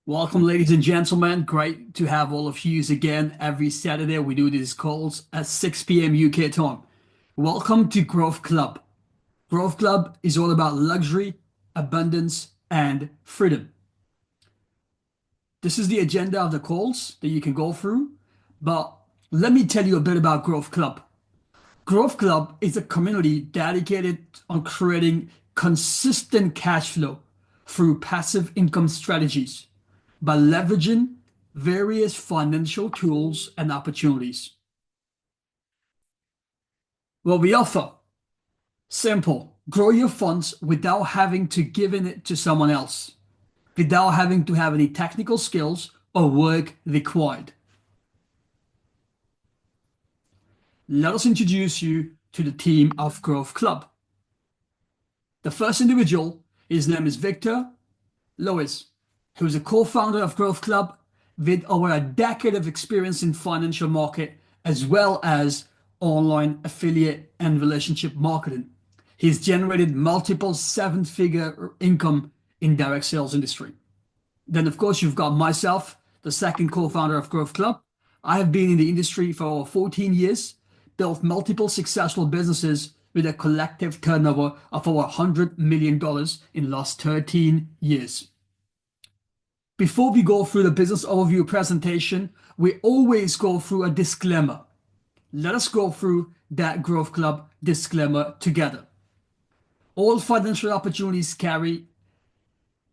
Welcome, ladies and gentlemen. Great to have all of you again. Every Saturday, we do these calls at 6 p.m. UK time. Welcome to Growth Club. Growth Club is all about luxury, abundance, and freedom. This is the agenda of the calls that you can go through. But let me tell you a bit about Growth Club. Growth Club is a community dedicated on creating consistent cash flow through passive income strategies by leveraging various financial tools and opportunities. What we offer, simple, grow your funds without having to give in it to someone else, without having to have any technical skills or work required. Let us introduce you to the team of Growth Club. The first individual, his name is Victor Lois, who is a co-founder of Growth Club with over a decade of experience in financial market as well as online affiliate and relationship marketing. He's generated multiple seven-figure income in direct sales industry. Then, of course, you've got myself, the second co-founder of Growth Club. I have been in the industry for over 14 years, built multiple successful businesses with a collective turnover of over $100 million in the last 13 years. Before we go through the business overview presentation, we always go through a disclaimer. Let us go through that Growth Club disclaimer together. All financial opportunities carry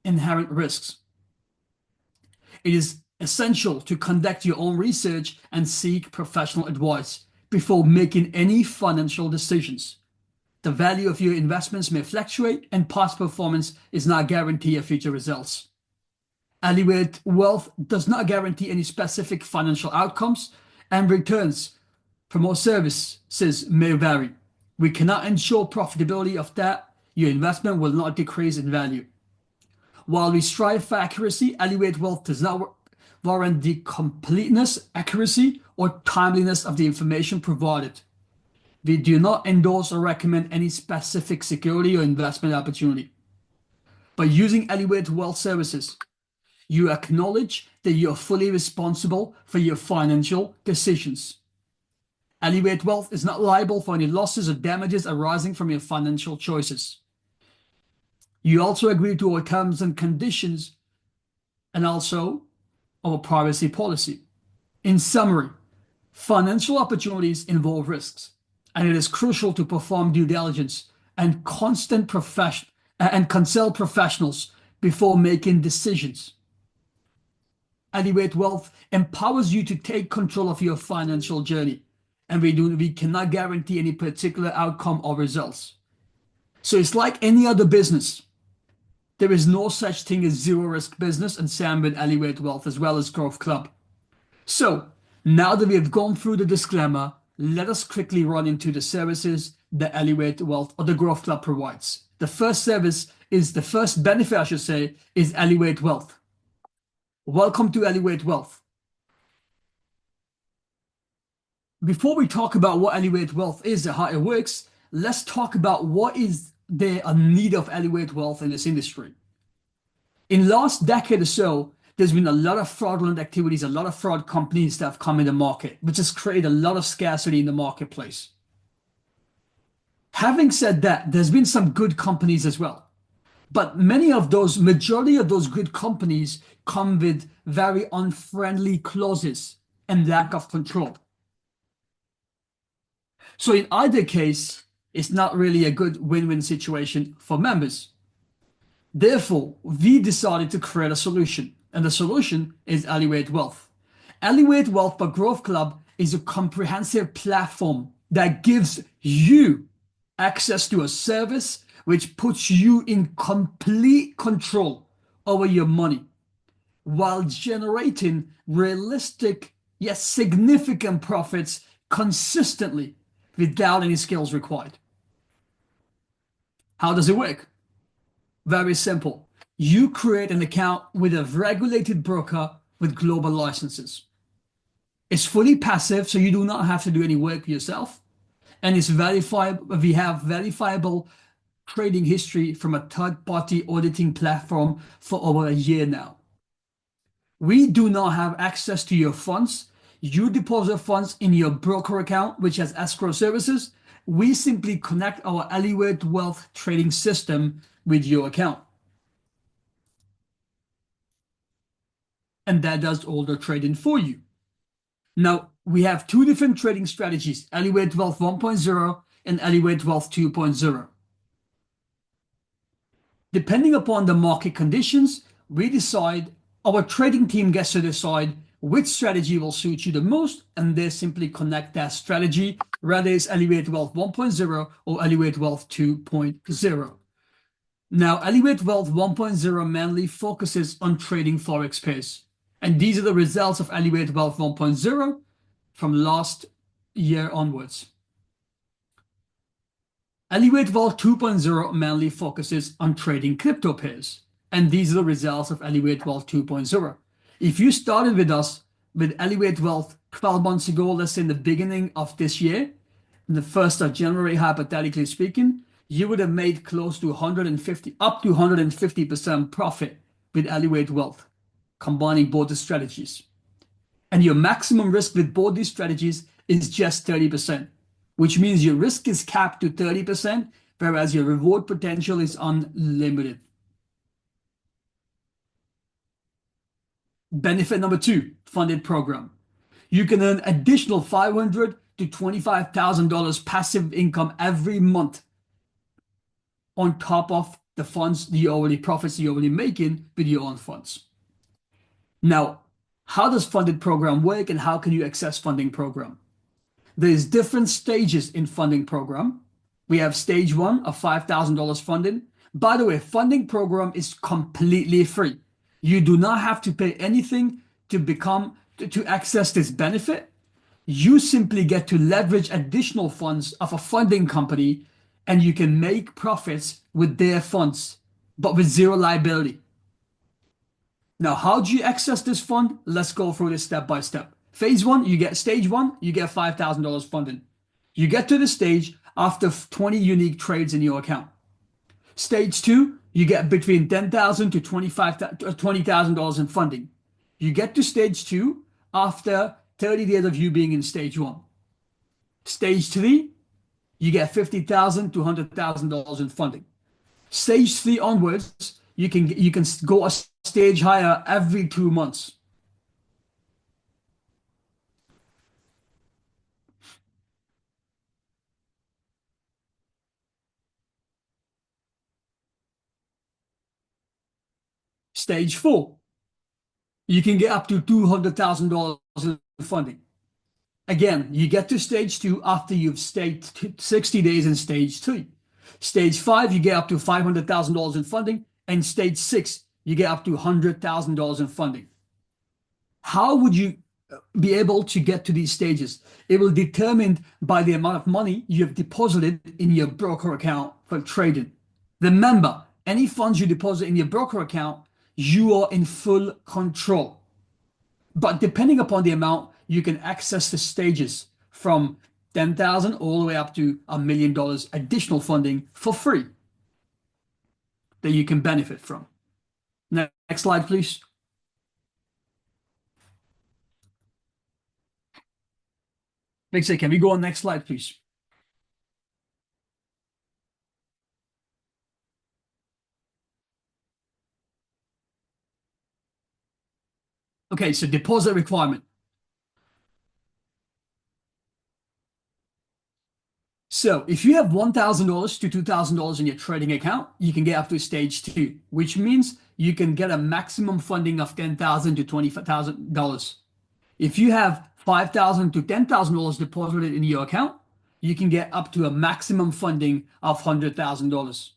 inherent risks. It is essential to conduct your own research and seek professional advice before making any financial decisions. The value of your investments may fluctuate, and past performance is not a guarantee of future results. Elevatewealth does not guarantee any specific financial outcomes, and returns from our services may vary. We cannot ensure profitability of that. Your investment will not decrease in value. While we strive for accuracy, Elevatewealth does not warrant the completeness, accuracy, or timeliness of the information provided. We do not endorse or recommend any specific security or investment opportunity. By using Elevatewealth services, you acknowledge that you are fully responsible for your financial decisions. Elevatewealth is not liable for any losses or damages arising from your financial choices. You also agree to our terms and conditions and also our privacy policy. In summary, financial opportunities involve risks, and it is crucial to perform due diligence and consult professionals before making decisions. Elevatewealth empowers you to take control of your financial journey, and we cannot guarantee any particular outcome or results. So it's like any other business. There is no such thing as zero risk business, and same with Elevatewealth as well as Growth Club. So now that we have gone through the disclaimer, let us quickly run into the services that Elevatewealth or the Growth Club provides. The first benefit, I should say, is Elevatewealth. Welcome to Elevatewealth. Before we talk about what Elevatewealth is and how it works, let's talk about what is there a need of Elevatewealth in this industry. In the last decade or so, there's been a lot of fraudulent activities, a lot of fraud companies that have come in the market, which has created a lot of scarcity in the marketplace. Having said that, there's been some good companies as well. But majority of those good companies come with very unfriendly clauses and lack of control. So in either case, it's not really a good win-win situation for members. Therefore, we decided to create a solution, and the solution is Elevatewealth. Elevatewealth by Growth Club is a comprehensive platform that gives you access to a service which puts you in complete control over your money while generating realistic yet significant profits consistently without any skills required. How does it work? Very simple. You create an account with a regulated broker with global licenses. It's fully passive, so you do not have to do any work yourself. And it's verifiable. We have verifiable trading history from a third-party auditing platform for over a year now. We do not have access to your funds. You deposit funds in your broker account, which has escrow services. We simply connect our Elevate Wealth trading system with your account. And that does all the trading for you. Now, we have two different trading strategies, Elevate Wealth 1.0 and Elevate Wealth 2.0. Depending upon the market conditions, our trading team gets to decide which strategy will suit you the most, and they simply connect that strategy, whether it's Elevate Wealth 1.0 or Elevate Wealth 2.0. Now, Elevate Wealth 1.0 mainly focuses on trading Forex pairs. And these are the results of Elevate Wealth 1.0 from last year onwards. Elevate Wealth 2.0 mainly focuses on trading crypto pairs. And these are the results of Elevate Wealth 2.0. If you started with us with Elevate Wealth 12 months ago, let's say in the beginning of this year, in the 1st of January, hypothetically speaking, you would have made close to 150, up to 150% profit with Elevate Wealth, combining both the strategies. And your maximum risk with both these strategies is just 30%, which means your risk is capped to 30%, whereas your reward potential is unlimited. Benefit number 2, funded program. You can earn additional $500 to $25,000 passive income every month on top of the profits you're already making with your own funds. Now, how does funded program work and how can you access funding program? There's different stages in funding program. We have stage 1 of $5,000 funding. By the way, funding program is completely free. You do not have to pay anything to access this benefit. You simply get to leverage additional funds of a funding company and you can make profits with their funds, but with zero liability. Now, how do you access this fund? Let's go through this step by step. Stage 1, you get $5,000 funding. You get to the stage after 20 unique trades in your account. Stage 2, you get between $10,000 to $20,000 in funding. You get to stage 2 after 30 days of you being in stage 1. Stage 3, you get $50,000 to $100,000 in funding. Stage 3 onwards, you can go a stage higher every 2 months. Stage 4, you can get up to $200,000 in funding. Again, you get to stage 2 after you've stayed 60 days in stage 3. Stage 5, you get up to $500,000 in funding. And stage 6, you get up to $100,000 in funding. How would you be able to get to these stages? It will be determined by the amount of money you have deposited in your broker account for trading. Remember, any funds you deposit in your broker account, you are in full control. But depending upon the amount, you can access the stages from $10,000 all the way up to $1 million additional funding for free that you can benefit from. Next slide, please. Victor, can we go on next slide, please? Okay, so deposit requirement. So if you have $1,000 to $2,000 in your trading account, you can get up to stage 2, which means you can get a maximum funding of $10,000 to $20,000. If you have $5,000 to $10,000 deposited in your account, you can get up to a maximum funding of $100,000.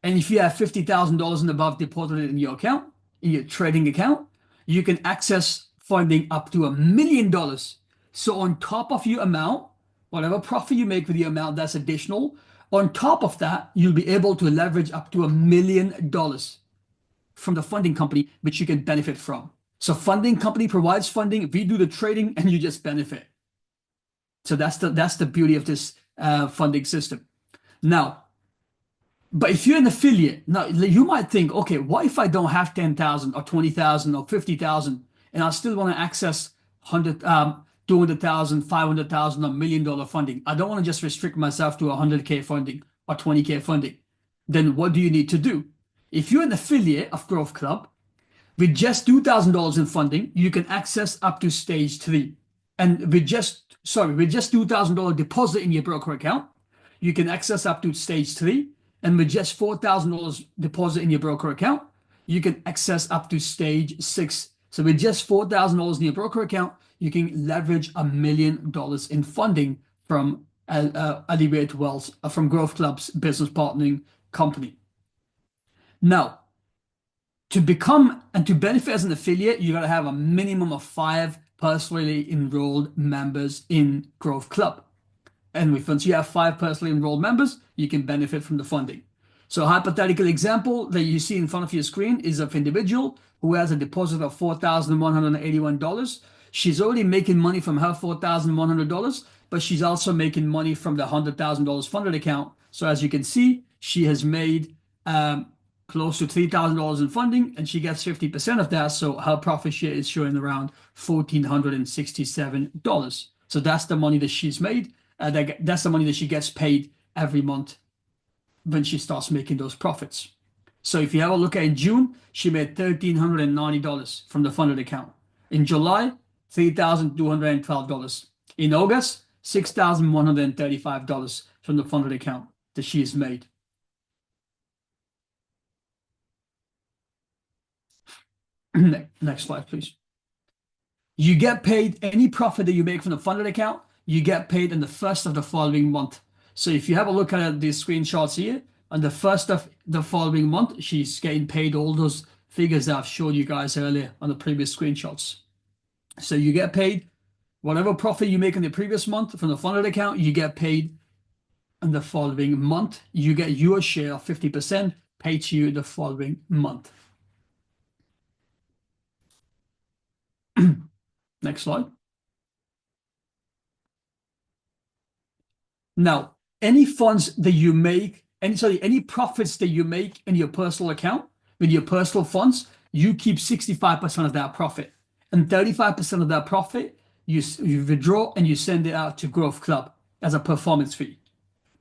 And if you have $50,000 and above deposited in your account, in your trading account, you can access funding up to $1 million. So on top of your amount, whatever profit you make with the amount that's additional, on top of that, you'll be able to leverage up to $1 million from the funding company, which you can benefit from. So funding company provides funding, we do the trading, and you just benefit. So that's the beauty of this funding system. Now, but if you're an affiliate, now you might think, okay, what if I don't have 10,000 or 20,000 or 50,000? and I still want to access 100, 200,000, 500,000, or $1 million funding. I don't want to just restrict myself to 100K funding or 20K funding. Then what do you need to do? If you're an affiliate of Growth Club, with just $2,000 in funding, you can access up to stage 3. And with just $2,000 deposit in your broker account, you can access up to stage 3. And with just $4,000 deposit in your broker account, you can access up to stage 6. So with just $4,000 in your broker account, you can leverage $1 million in funding from Elevatewealth, from Growth Club's business partnering company. Now, to become and to benefit as an affiliate, you got to have a minimum of 5 personally enrolled members in Growth Club. And once you have 5 personally enrolled members, you can benefit from the funding. So a hypothetical example that you see in front of your screen is of individual who has a deposit of $4,181. She's already making money from her $4,100, but she's also making money from the $100,000 funded account. So as you can see, she has made close to $3,000 in funding, and she gets 50% of that. So her profit share is showing around $1,467. So that's the money that she's made. That's the money that she gets paid every month when she starts making those profits. So if you have a look at in June, she made $1,390 from the funded account. In July, $3,212. In August, $6,135 from the funded account that she has made. Next slide, please. You get paid any profit that you make from the funded account, you get paid in the first of the following month. So if you have a look at these screenshots here, on the first of the following month, she's getting paid all those figures that I've showed you guys earlier on the previous screenshots. So you get paid whatever profit you make in the previous month from the funded account, you get paid in the following month. You get your share of 50% paid to you the following month. Next slide. Now, any funds that you make, any profits that you make in your personal account with your personal funds, you keep 65% of that profit, and 35% of that profit you withdraw and you send it out to Growth Club as a performance fee.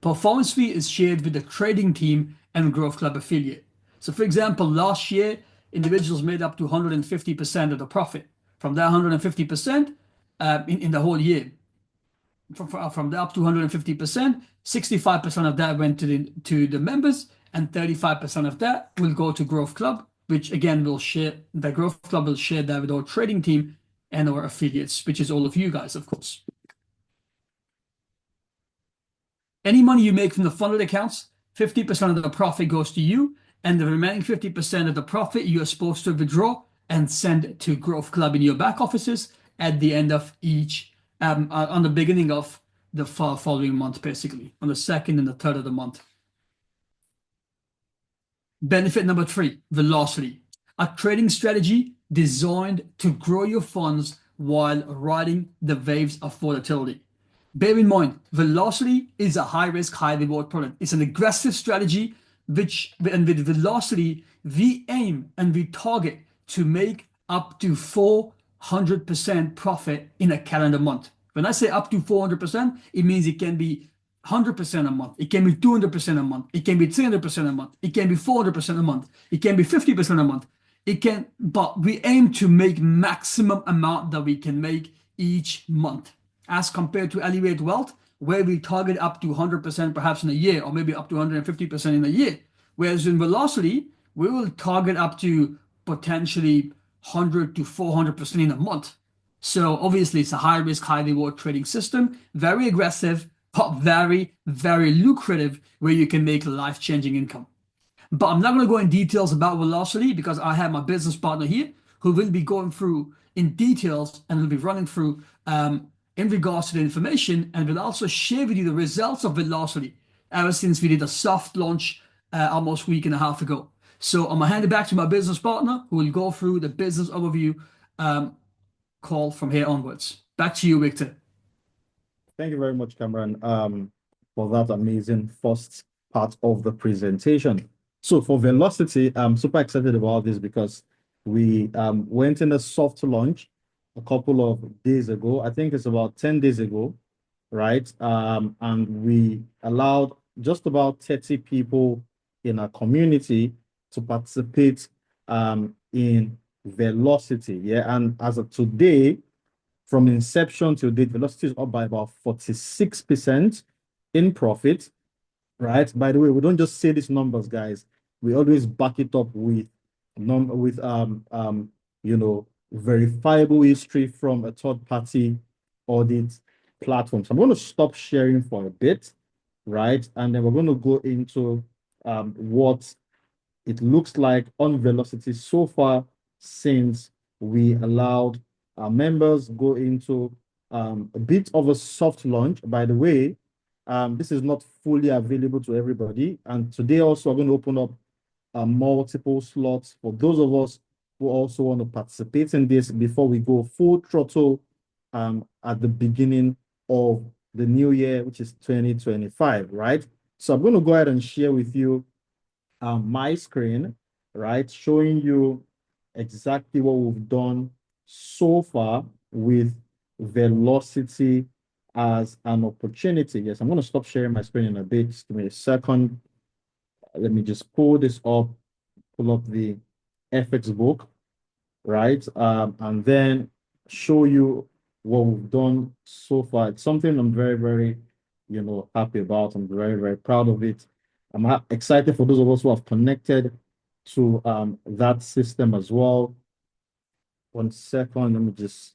Performance fee is shared with the trading team and Growth Club affiliate. So, for example, last year, individuals made up to 150% of the profit. From that 150% in the whole year, from the up to 150%, 65% of that went to the members, and 35% of that will go to Growth Club, which again will share. The Growth Club will share that with our trading team and our affiliates, which is all of you guys, of course. Any money you make from the funded accounts, 50% of the profit goes to you, and the remaining 50% of the profit you are supposed to withdraw and send to Growth Club in your back offices at the end of each, on the beginning of the following month, basically, on the second and the third of the month. Benefit number 3, velocity. A trading strategy designed to grow your funds while riding the waves of volatility. Bear in mind, velocity is a high-risk, high-reward product. It's an aggressive strategy, and with velocity, we aim and we target to make up to 400% profit in a calendar month. When I say up to 400%, it means it can be 100% a month. It can be 200% a month. It can be 300% a month. It can be 400% a month. It can be 50% a month. But we aim to make maximum amount that we can make each month, as compared to Elevatewealth, where we target up to 100% perhaps in a year, or maybe up to 150% in a year. Whereas in velocity, we will target up to potentially 100 to 400% in a month. So obviously it's a high risk, high reward trading system, very aggressive, but very, very lucrative, where you can make life-changing income. But I'm not going to go in details about velocity because I have my business partner here who will be going through in details and will be running through in regards to the information, and will also share with you the results of velocity ever since we did a soft launch almost a week and a half ago. So I'm going to hand it back to my business partner who will go through the business overview call from here onwards. Back to you, Victor. Thank you very much, Cameron, for that amazing first part of the presentation. So for velocity, I'm super excited about this because We went in a soft launch a couple of days ago. I think it's about 10 days ago, right? And we allowed just about 30 people in our community to participate in Velocity. Yeah. And as of today, from inception to date, Velocity is up by about 46% in profit, right? By the way, we don't just say these numbers, guys. We always back it up with you know, verifiable history from a third party audit platform. So I'm going to stop sharing for a bit, right? And then we're going to go into what it looks like on Velocity so far since we allowed our members go into a bit of a soft launch. By the way, this is not fully available to everybody. And today also, we're going to open up multiple slots for those of us who also want to participate in this before we go full throttle at the beginning of the new year, which is 2025, right? So I'm going to go ahead and share with you my screen, right, showing you exactly what we've done so far with Velocity as an opportunity. Yes, I'm going to stop sharing my screen in a bit. Just give me a second. Let me just pull this up, pull up the FX book, right? And then show you what we've done so far. It's something I'm very, very, happy about. I'm very, very proud of it. I'm excited for those of us who have connected to that system as well. 1 second, let me just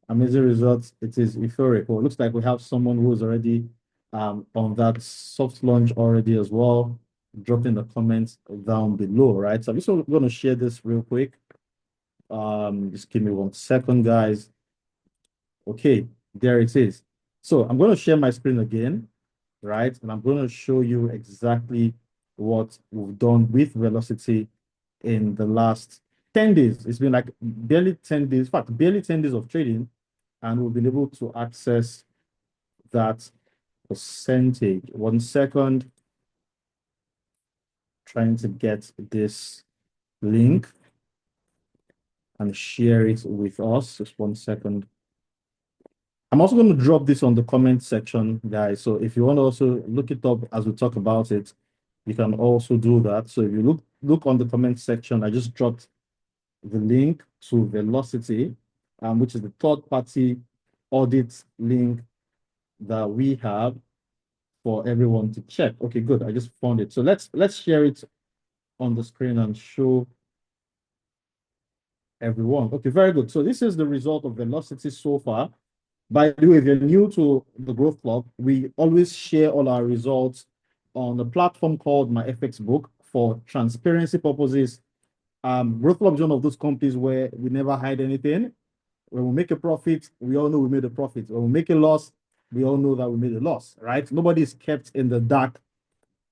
amazing results. It is euphoric. Well, it looks like we have someone who is already on that soft launch already as well. Drop in the comments down below, right? So I'm just going to share this real quick. Just give me 1 second, guys. Okay, there it is. So I'm going to share my screen again, right? And I'm going to show you exactly what we've done with Velocity in the last 10 days. It's been like barely 10 days, in fact, barely 10 days of trading, and we've been able to access that percentage. 1 second, trying to get this link and share it with us. Just 1 second. I'm also going to drop this on the comment section, guys. So if you want to also look it up as we talk about it, you can also do that. So if you look on the comment section, I just dropped the link to Velocity, which is the third-party audit link that we have for everyone to check. Okay, good. I just found it. So let's share it on the screen and show everyone. Okay, very good. So this is the result of Velocity so far. By the way, if you're new to the Growth Club, we always share all our results on a platform called My FX Book for transparency purposes. Growth Club is one of those companies where we never hide anything. When we make a profit, we all know we made a profit. When we make a loss, we all know that we made a loss, right? Nobody is kept in the dark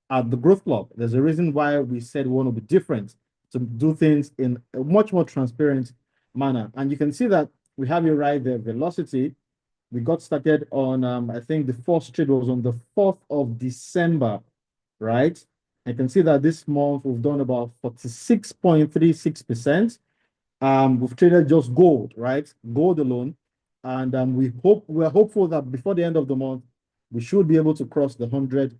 at the Growth Club. There's a reason why we said we want to be different, to do things in a much more transparent manner. And you can see that we have it right there, Velocity. We got started on, I think the first trade was on the 4th of December, right? I can see that this month we've done about 46.36%. We've traded just gold, right? Gold alone. And we're hopeful that before the end of the month, we should be able to cross the 100%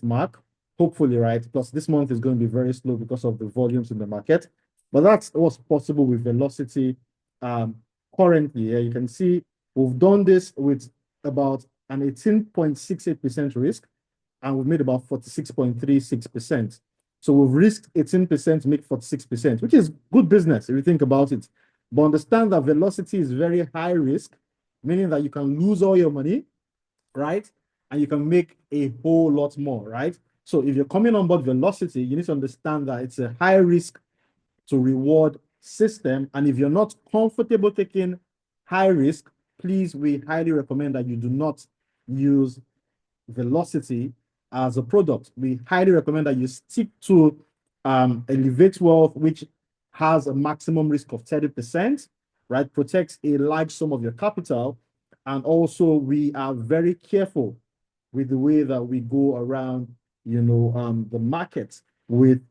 mark. Hopefully, right? Because this month is going to be very slow because of the volumes in the market. But that's what's possible with Velocity currently. Yeah, you can see we've done this with about an 18.68% risk, and we've made about 46.36%. So we've risked 18% to make 46%, which is good business if you think about it. But understand that Velocity is very high risk, meaning that you can lose all your money, right? And you can make a whole lot more, right? So if you're coming on board Velocity, you need to understand that it's a high risk to reward system. And if you're not comfortable taking high risk, please, we highly recommend that you do not use Velocity as a product. We highly recommend that you stick to Elevatewealth, which has a maximum risk of 30%, right? Protects a large sum of your capital. And also, we are very careful with the way that we go around, the market with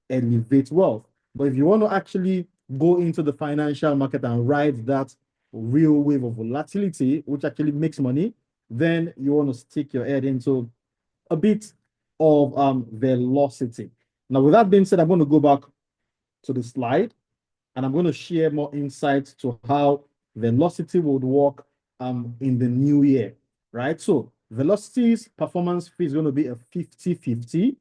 Elevate Wealth. But if you want to actually go into the financial market and ride that real wave of volatility, which actually makes money, then you want to stick your head into a bit of velocity. Now, with that being said, I'm going to go back to the slide and I'm going to share more insights to how velocity would work in the new year, right? So velocity's performance fee is going to be a 50-50,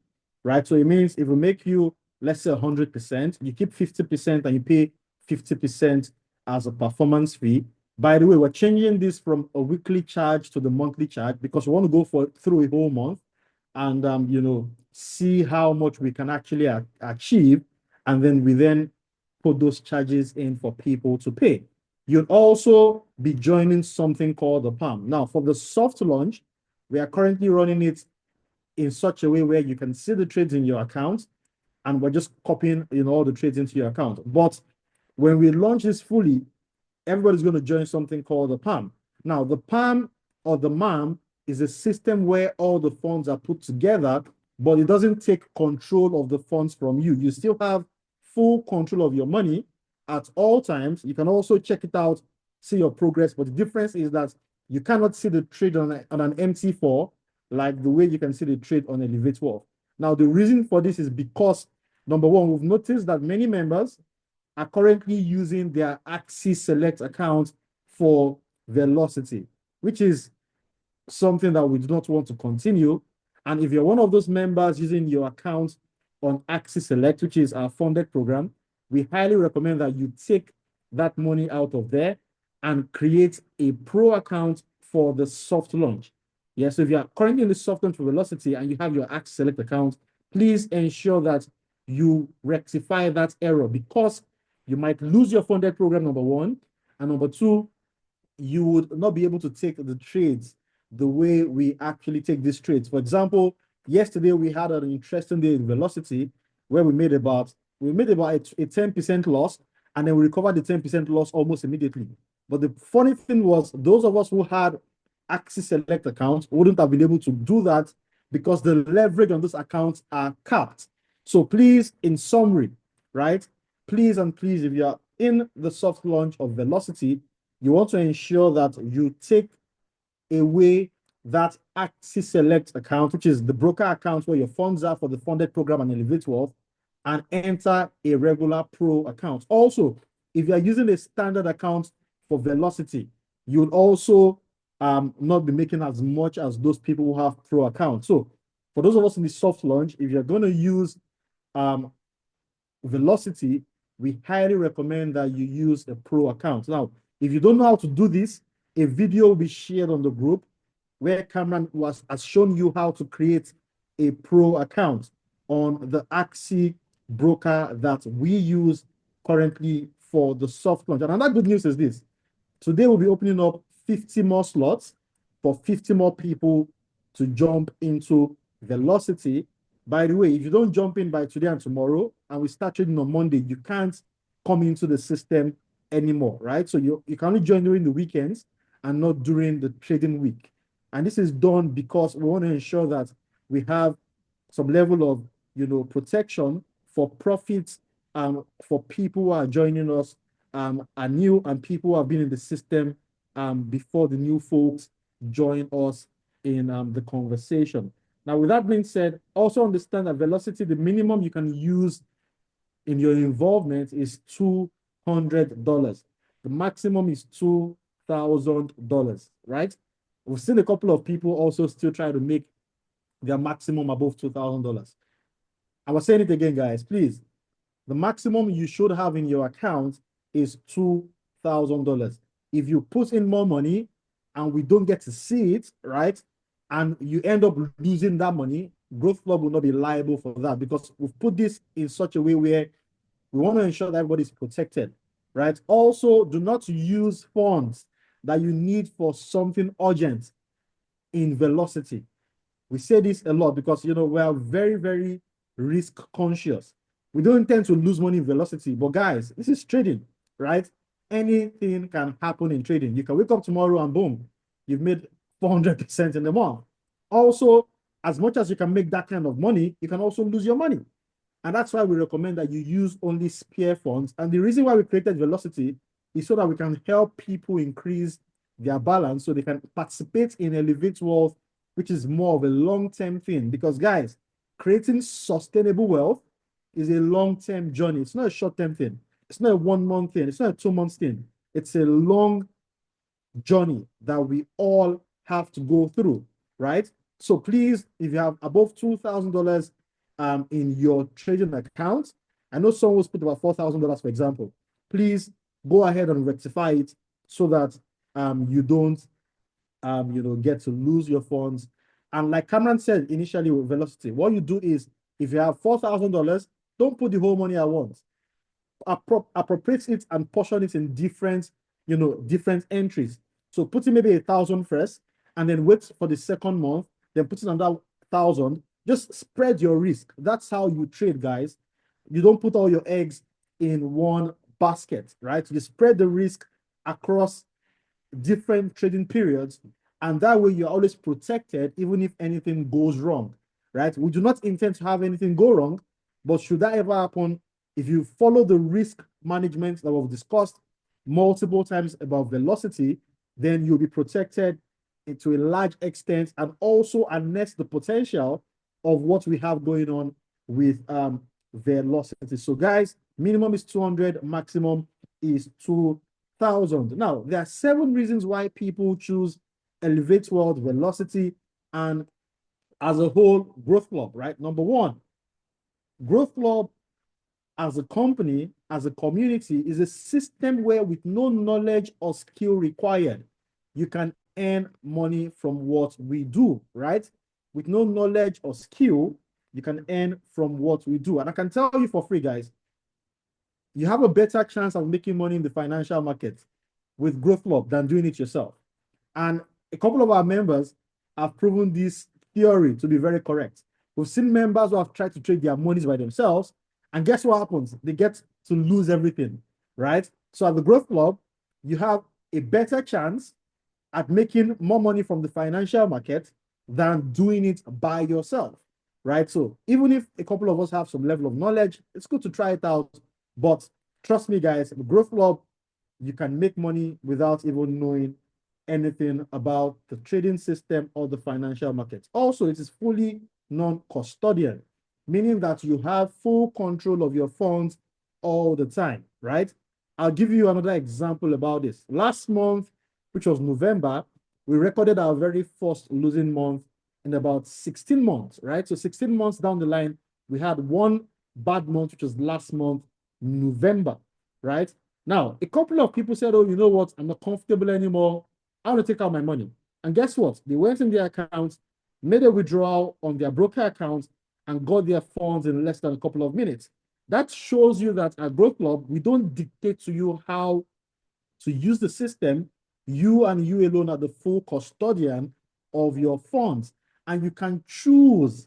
right? So it means if we make you, let's say 100%, you keep 50% and you pay 50% as a performance fee. By the way, we're changing this from a weekly charge to the monthly charge because we want to go through a whole month and see how much we can actually achieve, and then we put those charges in for people to pay. You'll also be joining something called the PAM. Now, for the soft launch, we are currently running it in such a way where you can see the trades in your account, and we're just copying all the trades into your account. But when we launch this fully, everybody's going to join something called the PAM. Now, the PAM or the MAM is a system where all the funds are put together, but it doesn't take control of the funds from you. You still have full control of your money at all times. You can also check it out, see your progress, but the difference is that you cannot see the trade on an MT4 like the way you can see the trade on Elevatewealth. Now, the reason for this is because, number one, we've noticed that many members are currently using their Axis Select account for velocity, which is something that we do not want to continue. And if you're one of those members using your account on Axis Select, which is our funded program, we highly recommend that you take that money out of there and create a pro account for the soft launch. Yeah, so if you're currently in the soft launch for velocity and you have your Axis Select account, please ensure that you rectify that error, because you might lose your funded program, number one, and number two, you would not be able to take the trades the way we actually take these trades. For example, yesterday we had an interesting day in velocity where we made about a 10% loss, and then we recovered the 10% loss almost immediately. But the funny thing was, those of us who had Axis Select accounts wouldn't have been able to do that because the leverage on those accounts are capped. So please, in summary, right? Please and please, if you're in the soft launch of velocity, you want to ensure that you take away that Axis Select account, which is the broker account where your funds are for the funded program and Elevatewealth, and enter a regular pro account. Also, if you are using a standard account for velocity, you would also not be making as much as those people who have pro accounts. So for those of us in the soft launch, if you're going to use velocity, we highly recommend that you use a pro account. Now, if you don't know how to do this, a video will be shared on the group where Cameron has shown you how to create a pro account on the Axie broker that we use currently for the soft launch. And another good news is this: today we'll be opening up 50 more slots for 50 more people to jump into velocity. By the way, if you don't jump in by today and tomorrow, and we start trading on Monday, you can't come into the system anymore, right? So you can only join during the weekends and not during the trading week. And this is done because we want to ensure that we have some level of protection for profits for people who are joining us are new, and people who have been in the system before the new folks join us in the conversation. Now, with that being said, also understand that velocity, the minimum you can use in your involvement is $200. The maximum is $2,000, right? We've seen a couple of people also still try to make their maximum above $2,000. I was saying it again, guys, please. The maximum you should have in your account is $2,000. If you put in more money and we don't get to see it, right, and you end up losing that money, GrowthClub will not be liable for that, because we've put this in such a way where we want to ensure that everybody's protected, right? Also, do not use funds that you need for something urgent in velocity. We say this a lot because, we are very, very risk conscious. We don't intend to lose money in velocity, but guys, this is trading, right? Anything can happen in trading. You can wake up tomorrow and boom, you've made 400% in the month. Also, as much as you can make that kind of money, you can also lose your money. And that's why we recommend that you use only spare funds. And the reason why we created Velocity is so that we can help people increase their balance so they can participate in Elevate Wealth, which is more of a long-term thing. Because guys, creating sustainable wealth is a long-term journey. It's not a short-term thing. It's not a 1 month thing. It's not a 2 month thing. It's a long journey that we all have to go through, right? So please, if you have above $2,000 in your trading account, I know someone's put about $4,000, for example, please go ahead and rectify it so that you don't get to lose your funds. And like Cameron said initially with Velocity, what you do is if you have $4,000, don't put the whole money at once. Appropriate it and portion it in different entries. So put in maybe 1,000 first, and then wait for the second month, then put in another 1,000. Just spread your risk. That's how you trade, guys. You don't put all your eggs in one basket, right? You spread the risk across different trading periods, and that way you're always protected even if anything goes wrong, right? We do not intend to have anything go wrong, but should that ever happen, if you follow the risk management that we've discussed multiple times about Velocity, then you'll be protected to a large extent and also harness the potential of what we have going on with Velocity. So guys, minimum is 200, maximum is 2,000. Now, there are 7 reasons why people choose Elevatewealth, Velocity, and as a whole, GrowthClub, right? Number 1, GrowthClub as a company, as a community, is a system where with no knowledge or skill required, you can earn money from what we do, right? With no knowledge or skill, you can earn from what we do. And I can tell you for free, guys, you have a better chance of making money in the financial market with GrowthClub than doing it yourself. And a couple of our members have proven this theory to be very correct. We've seen members who have tried to trade their monies by themselves, and guess what happens? They get to lose everything, right? So at the GrowthClub, you have a better chance at making more money from the financial market than doing it by yourself, right? So even if a couple of us have some level of knowledge, it's good to try it out. But trust me, guys, the GrowthClub, you can make money without even knowing anything about the trading system or the financial markets. Also, it is fully non-custodial, meaning that you have full control of your funds all the time, right? I'll give you another example about this. Last month, which was November, we recorded our very first losing month in about 16 months, right? So 16 months down the line, we had one bad month, which was last month, November, right? Now, a couple of people said, oh, you know what? I'm not comfortable anymore. I want to take out my money. And guess what? They went in their account, made a withdrawal on their broker account, and got their funds in less than a couple of minutes. That shows you that at GrowthClub, we don't dictate to you how to use the system. You and you alone are the full custodian of your funds. And you can choose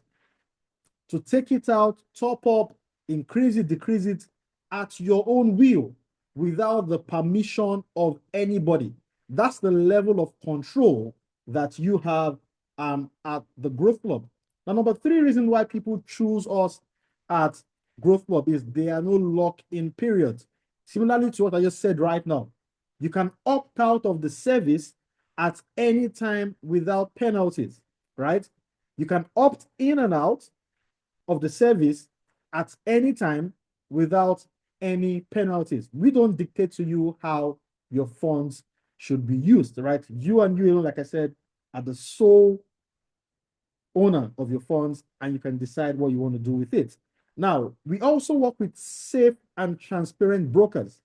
to take it out, top up, increase it, decrease it at your own will without the permission of anybody. That's the level of control that you have at the GrowthClub. Now, number 3 reason why people choose us at GrowthClub is there are no lock-in periods. Similarly to what I just said right now, you can opt out of the service at any time without penalties, right? You can opt in and out of the service at any time without any penalties. We don't dictate to you how your funds should be used, right? You and you, like I said, are the sole owner of your funds, and you can decide what you want to do with it. Now, we also work with safe and transparent brokers,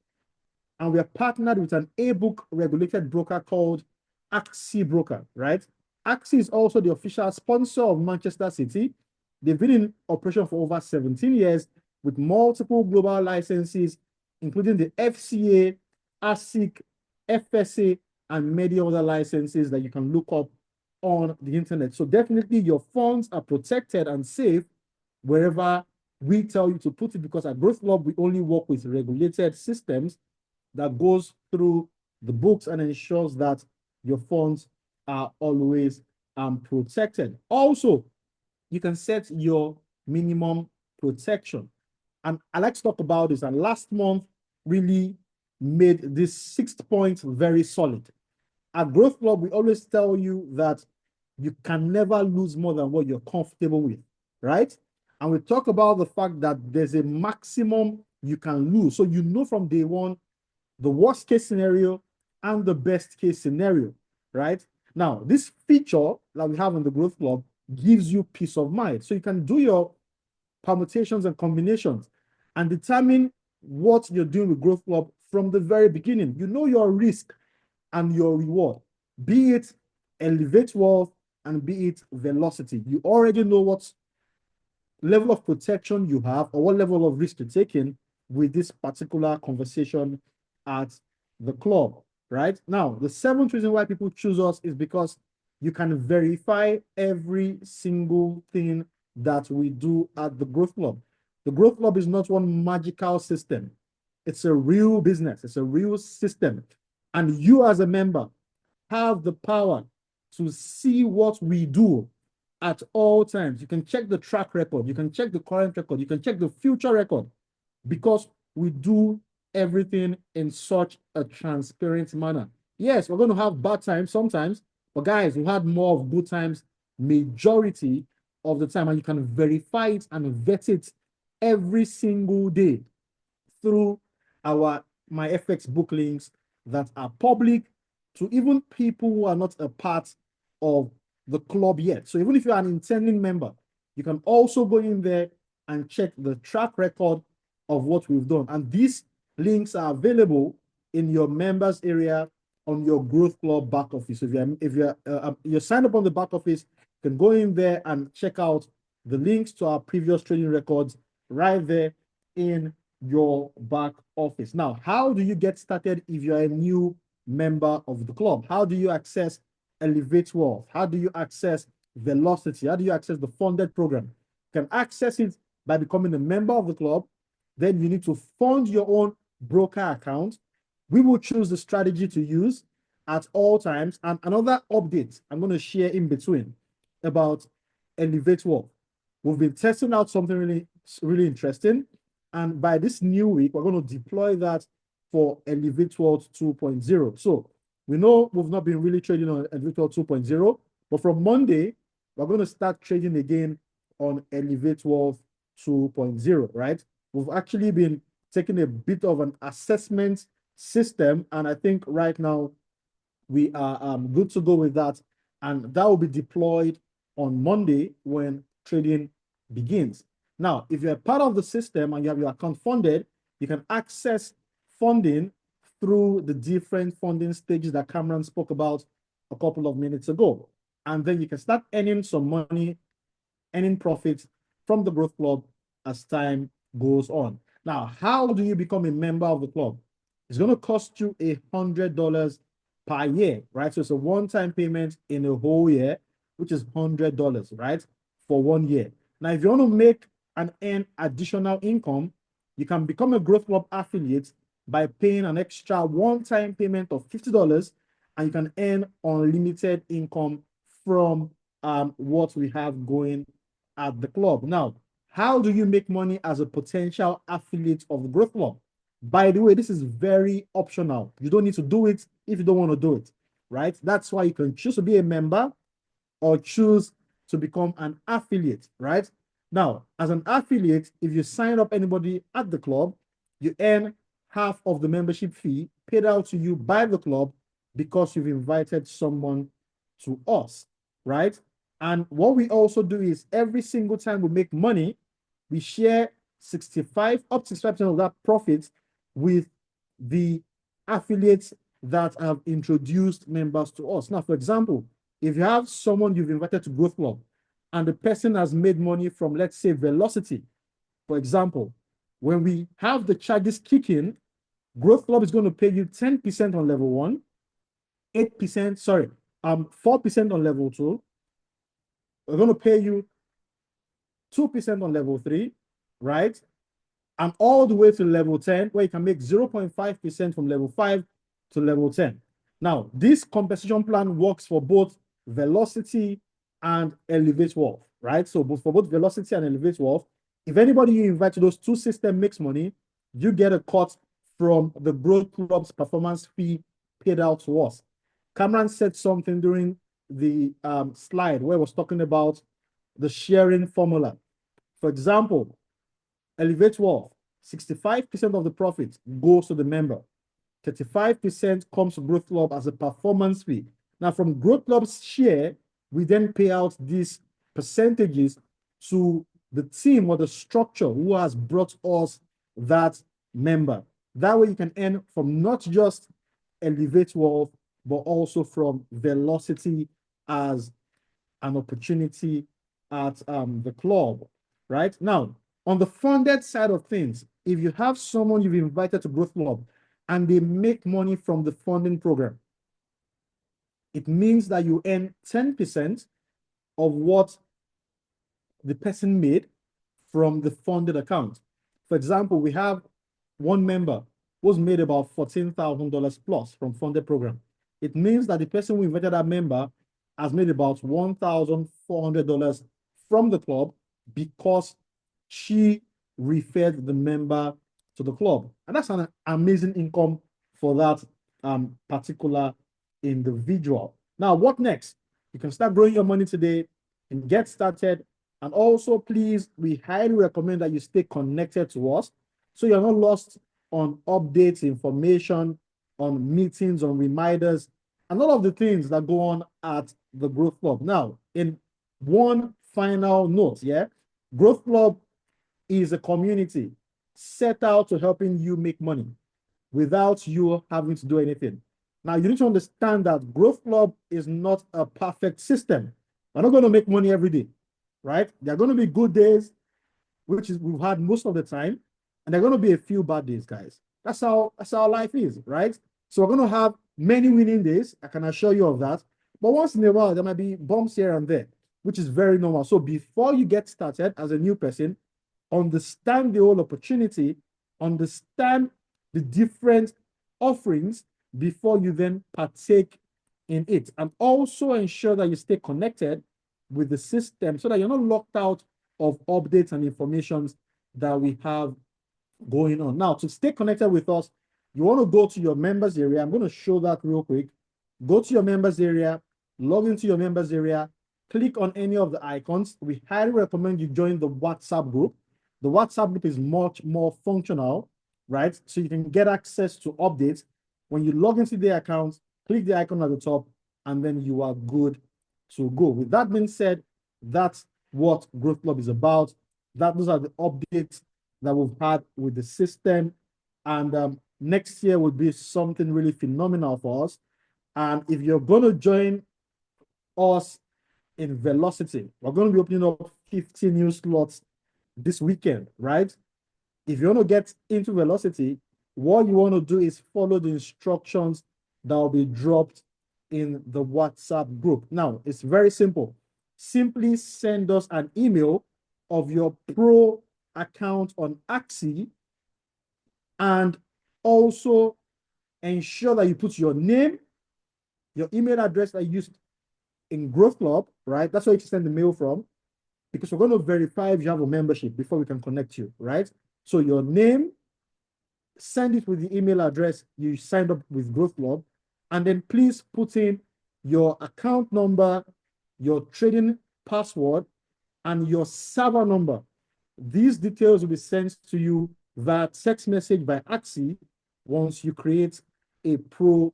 and we are partnered with an A-book regulated broker called Axie Broker, right? Axie is also the official sponsor of Manchester City. They've been in operation for over 17 years with multiple global licenses, including the FCA, ASIC, FSA, and many other licenses that you can look up on the internet. So definitely your funds are protected and safe wherever we tell you to put it, because at GrowthClub, we only work with regulated systems that goes through the books and ensures that your funds are always protected. Also, you can set your minimum protection. And I like to talk about this. And last month really made this 6 point very solid. At Growth Club, we always tell you that you can never lose more than what you're comfortable with, right? And we talk about the fact that there's a maximum you can lose. So you know from day one, the worst case scenario and the best case scenario, right? Now, this feature that we have in the Growth Club gives you peace of mind. So you can do your permutations and combinations and determine what you're doing with Growth Club from the very beginning. You know your risk and your reward, be it elevate wealth and be it velocity. You already know what level of protection you have or what level of risk you're taking with this particular conversation at the club, right? Now, the seventh reason why people choose us is because you can verify every single thing that we do at the Growth Club. The Growth Club is not one magical system. It's a real business. It's a real system. And you as a member have the power to see what we do at all times. You can check the track record. You can check the current record. You can check the future record because we do everything in such a transparent manner. Yes, we're going to have bad times sometimes, but guys, we had more of good times majority of the time, and you can verify it and vet it every single day through our MyFX book links that are public to even people who are not a part of the club yet. So even if you're an intending member, you can also go in there and check the track record of what we've done. And these links are available in your members area on your Growth Club back office. So if you're signed up on the back office, you can go in there and check out the links to our previous trading records right there in your back office. Now, how do you get started if you're a new member of the club? How do you access Elevate Wealth? How do you access Velocity? How do you access the funded program? You can access it by becoming a member of the club. Then you need to fund your own broker account. We will choose the strategy to use at all times. And another update I'm going to share in between about Elevate Wealth. We've been testing out something really interesting. And by this new week, we're going to deploy that for Elevatewealth 2.0. So we know we've not been really trading on Elevatewealth 2.0, but from Monday, we're going to start trading again on Elevatewealth 2.0, right? We've actually been taking a bit of an assessment system, and I think right now we are good to go with that. And that will be deployed on Monday when trading begins. Now, if you're part of the system and you have your account funded, you can access funding through the different funding stages that Cameron spoke about a couple of minutes ago. And then you can start earning some money, earning profits from the Growth Club as time goes on. Now, how do you become a member of the club? It's going to cost you $100 per year, right? So it's a one-time payment in a whole year, which is $100, right? For 1 year. Now, if you want to make and earn additional income, you can become a Growth Club affiliate by paying an extra one-time payment of $50, and you can earn unlimited income from what we have going at the club. Now, how do you make money as a potential affiliate of the Growth Club? By the way, this is very optional. You don't need to do it if you don't want to do it, right? That's why you can choose to be a member or choose to become an affiliate, right? Now, as an affiliate, if you sign up anybody at the club, you earn half of the membership fee paid out to you by the club because you've invited someone to us, right? And what we also do is every single time we make money, we share 65% of that profit with the affiliates that have introduced members to us. Now, for example, if you have someone you've invited to Growth Club and the person has made money from, let's say, Velocity, for example, when we have the charges kick in, Growth Club is going to pay you 10% on level 1, 8%, sorry, 4% on level 2. We're going to pay you 2% on level 3, right? And all the way to level 10, where you can make 0.5% from level 5 to level 10. Now, this compensation plan works for both Velocity and Elevate Wealth, right? So for both Velocity and Elevate Wealth, If anybody you invite to those two systems makes money, you get a cut from the Growth Club's performance fee paid out to us. Cameron said something during the slide where I was talking about the sharing formula. For example, Elevatewealth, 65% of the profit goes to the member. 35% comes to Growth Club as a performance fee. Now, from Growth Club's share, we then pay out these percentages to the team or the structure who has brought us that member. That way you can earn from not just Elevatewealth, but also from velocity as an opportunity at the club, right? Now, on the funded side of things, if you have someone you've invited to Growth Club and they make money from the funding program, it means that you earn 10% of what the person made from the funded account. For example, we have one member who's made about $14,000 plus from funded program. It means that the person who invited that member has made about $1,400 from the club because she referred the member to the club. And that's an amazing income for that particular individual. Now, what next? You can start growing your money today and get started. And also, please, we highly recommend that you stay connected to us so you're not lost on updates, information, on meetings, on reminders, and all of the things that go on at the Growth Club. Now, in one final note, Growth Club is a community set out to helping you make money without you having to do anything. Now, you need to understand that Growth Club is not a perfect system. We're not going to make money every day, right? There are going to be good days, which is we've had most of the time, and there are going to be a few bad days, guys. That's how life is, right? So we're going to have many winning days. I can assure you of that. But once in a while, there might be bumps here and there, which is very normal. So before you get started as a new person, understand the whole opportunity, understand the different offerings before you then partake in it. And also ensure that you stay connected with the system so that you're not locked out of updates and informations that we have going on. Now, to stay connected with us, you want to go to your members area. I'm going to show that real quick. Go to your members area, log into your members area, click on any of the icons. We highly recommend you join the WhatsApp group. The WhatsApp group is much more functional, right? So you can get access to updates. When you log into the account, click the icon at the top, and then you are good to go. With that being said, that's what Growth Club is about. Those are the updates that we've had with the system. And next year will be something really phenomenal for us. And if you're going to join us in Velocity, we're going to be opening up 50 new slots this weekend, right? If you want to get into Velocity, what you want to do is follow the instructions that will be dropped in the WhatsApp group. Now, it's very simple. Simply send us an email of your pro account on Axie, and also ensure that you put your name, your email address that you used in Growth Club, right? That's where you can send the mail from, because we're going to verify if you have a membership before we can connect you, right? So your name, send it with the email address you signed up with Growth Club, and then please put in your account number, your trading password, and your server number. These details will be sent to you via text message by Axie once you create a pro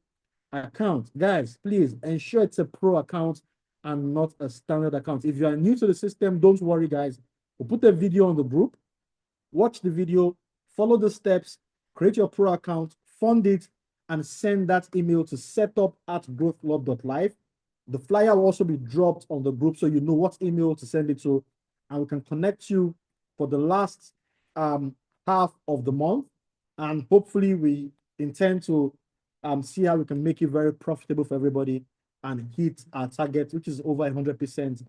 account. Guys, please ensure it's a pro account and not a standard account. If you are new to the system, don't worry, guys. We'll put a video on the group. Watch the video, follow the steps, create your pro account, fund it, and send that email to setup@growthclub.live. The flyer will also be dropped on the group so you know what email to send it to, and we can connect you for the last half of the month. And hopefully we intend to see how we can make it very profitable for everybody and hit our target, which is over 100%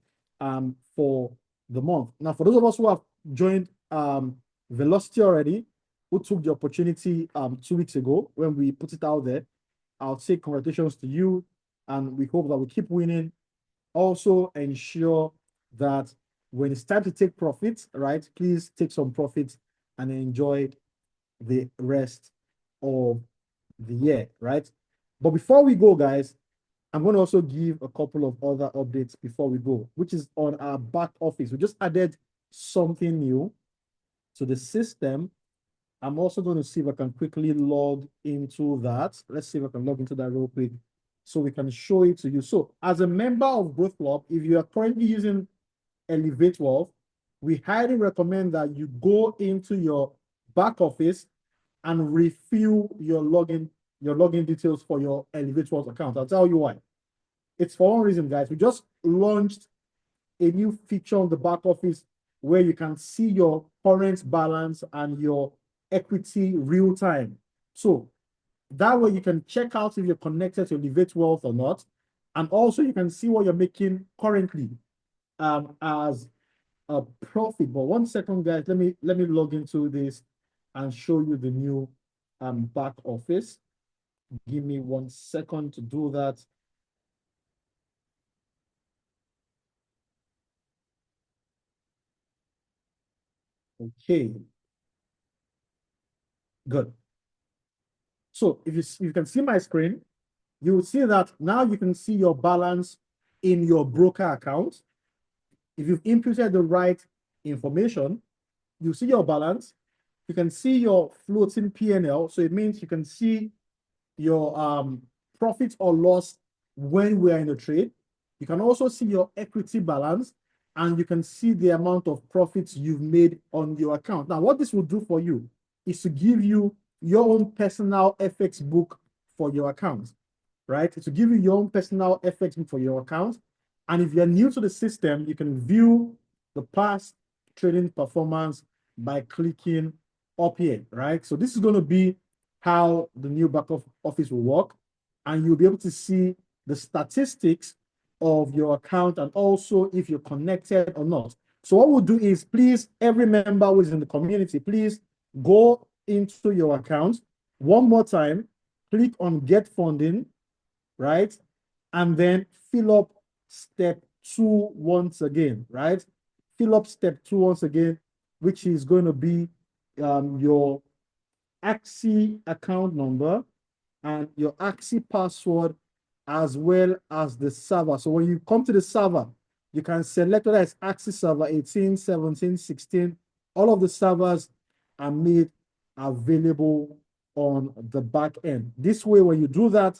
for the month. Now, for those of us who have joined Velocity already, who took the opportunity 2 weeks ago when we put it out there, I'll say congratulations to you, and we hope that we keep winning. Also ensure that when it's time to take profits, right, please take some profits and enjoy the rest of the year, right? But before we go, guys, I'm going to also give a couple of other updates before we go, which is on our back office. We just added something new to the system. I'm also going to see if I can quickly log into that. Let's see if I can log into that real quick so we can show it to you. So as a member of Growth Club, if you are currently using Elevatewealth, we highly recommend that you go into your back office and refill your login details for your Elevatewealth account. I'll tell you why. It's for one reason, guys. We just launched a new feature on the back office where you can see your current balance and your equity real time. So that way you can check out if you're connected to Elevatewealth or not. And also you can see what you're making currently as a profit. But one second, guys, let me log into this and show you the new back office. Give me 1 second to do that. Okay, good. So if you can see my screen, you will see that now you can see your balance in your broker account. If you've inputted the right information, you see your balance. You can see your floating P&L. So it means you can see your profit or loss when we are in a trade. You can also see your equity balance, and you can see the amount of profits you've made on your account. Now, what this will do for you is to give you your own personal FX book for your account, right? To give you your own personal FX book for your account. And if you're new to the system, you can view the past trading performance by clicking up here, right? So this is going to be how the new back office will work, and you'll be able to see the statistics of your account and also if you're connected or not. So what we'll do is, please, every member who is in the community, please go into your account one more time, click on get funding, right? And then fill up step 2 once again, right? Fill up step 2 once again, which is going to be your Axie account number and your Axie password, as well as the server. So when you come to the server, you can select whether it's Axie server 18, 17, 16. All of the servers are made available on the back end. This way, when you do that,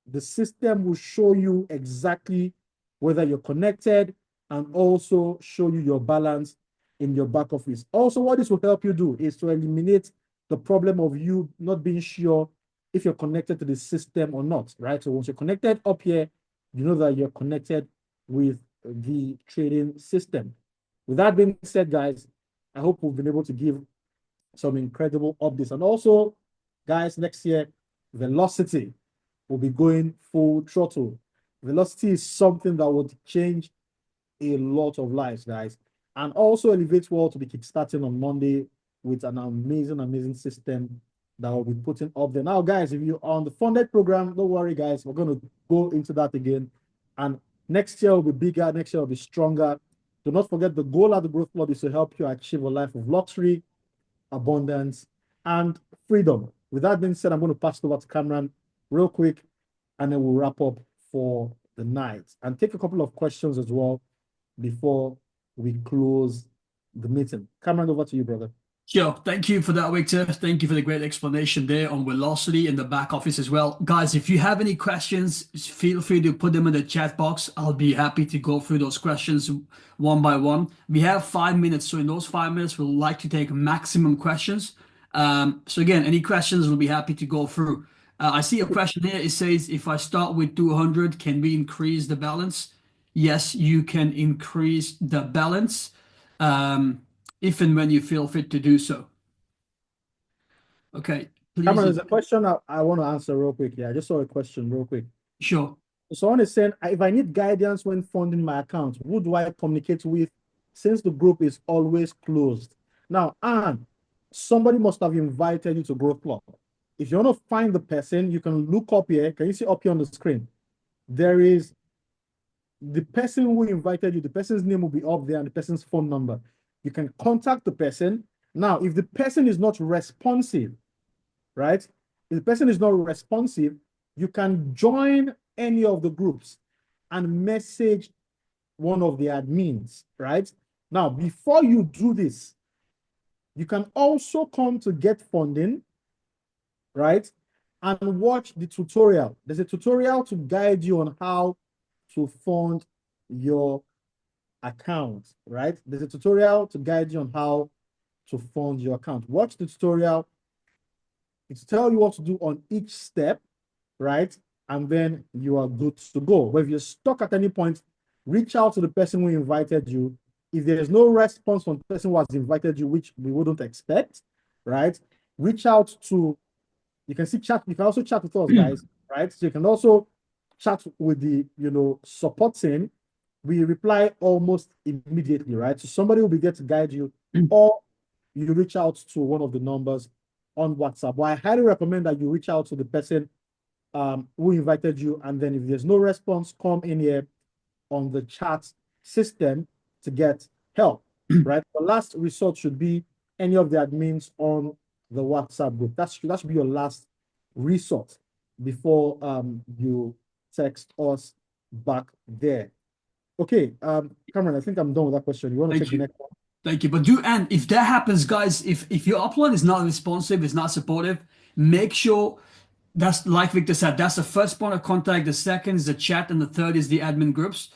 the system will show you exactly whether you're connected and also show you your balance in your back office. Also, what this will help you do is to eliminate the problem of you not being sure if you're connected to the system or not, right? So once you're connected up here, you know that you're connected with the trading system. With that being said, guys, I hope we've been able to give some incredible updates. And also, guys, next year, velocity will be going full throttle. Velocity is something that would change a lot of lives, guys. And also Elevatewealth to be kickstarting on Monday with an amazing system that will be putting up there. Now, guys, if you're on the funded program, don't worry, guys. We're going to go into that again. And next year will be bigger. Next year will be stronger. Do not forget, the goal at the Growth Club is to help you achieve a life of luxury, abundance, and freedom. With that being said, I'm going to pass it over to Cameron real quick, and then we'll wrap up for the night and take a couple of questions as well before we close the meeting. Cameron, over to you, brother. Sure. Thank you for that, Victor. Thank you for the great explanation there on velocity in the back office as well. Guys, if you have any questions, feel free to put them in the chat box. I'll be happy to go through those questions one by one. We have 5 minutes, so in those 5 minutes, we'll like to take maximum questions. So again, any questions, we'll be happy to go through. I see a question here. It says, if I start with 200, can we increase the balance? Yes, you can increase the balance. If and when you feel fit to do so. Okay, Cameron, please. there's a question I want to answer real quick. Yeah, I just saw a question real quick. Sure. Someone is saying, if I need guidance when funding my account, who do I communicate with since the group is always closed? Now, Anne, somebody must have invited you to Growth Club. If you want to find the person, you can look up here. Can you see up here on the screen? There is the person who invited you, the person's name will be up there and the person's phone number. You can contact the person. Now, if the person is not responsive, right? If the person is not responsive, you can join any of the groups and message one of the admins, right? Now, before you do this, you can also come to Get Funding, right? And watch the tutorial. There's a tutorial to guide you on how to fund your account, right? There's a tutorial to guide you on how to fund your account. Watch the tutorial. It's tell you what to do on each step, right? And then you are good to go. But if you're stuck at any point, reach out to the person who invited you. If there's no response from the person who has invited you, which we wouldn't expect, right? Reach out to, you can also chat with us, guys, right? So you can also chat with the, support team. We reply almost immediately, right? So somebody will be there to guide you, or you reach out to one of the numbers on WhatsApp. But I highly recommend that you reach out to the person who invited you, and then if there's no response, come in here on the chat system to get help, right? The last resort should be any of the admins on the WhatsApp group. That should be your last resort before you text us back there. Okay, Cameron, I think I'm done with that question. You want to take the next one? Thank you. And if that happens, guys, if your upline is not responsive, is not supportive, make sure that's like Victor said, that's the first point of contact. The second is the chat, and the third is the admin groups,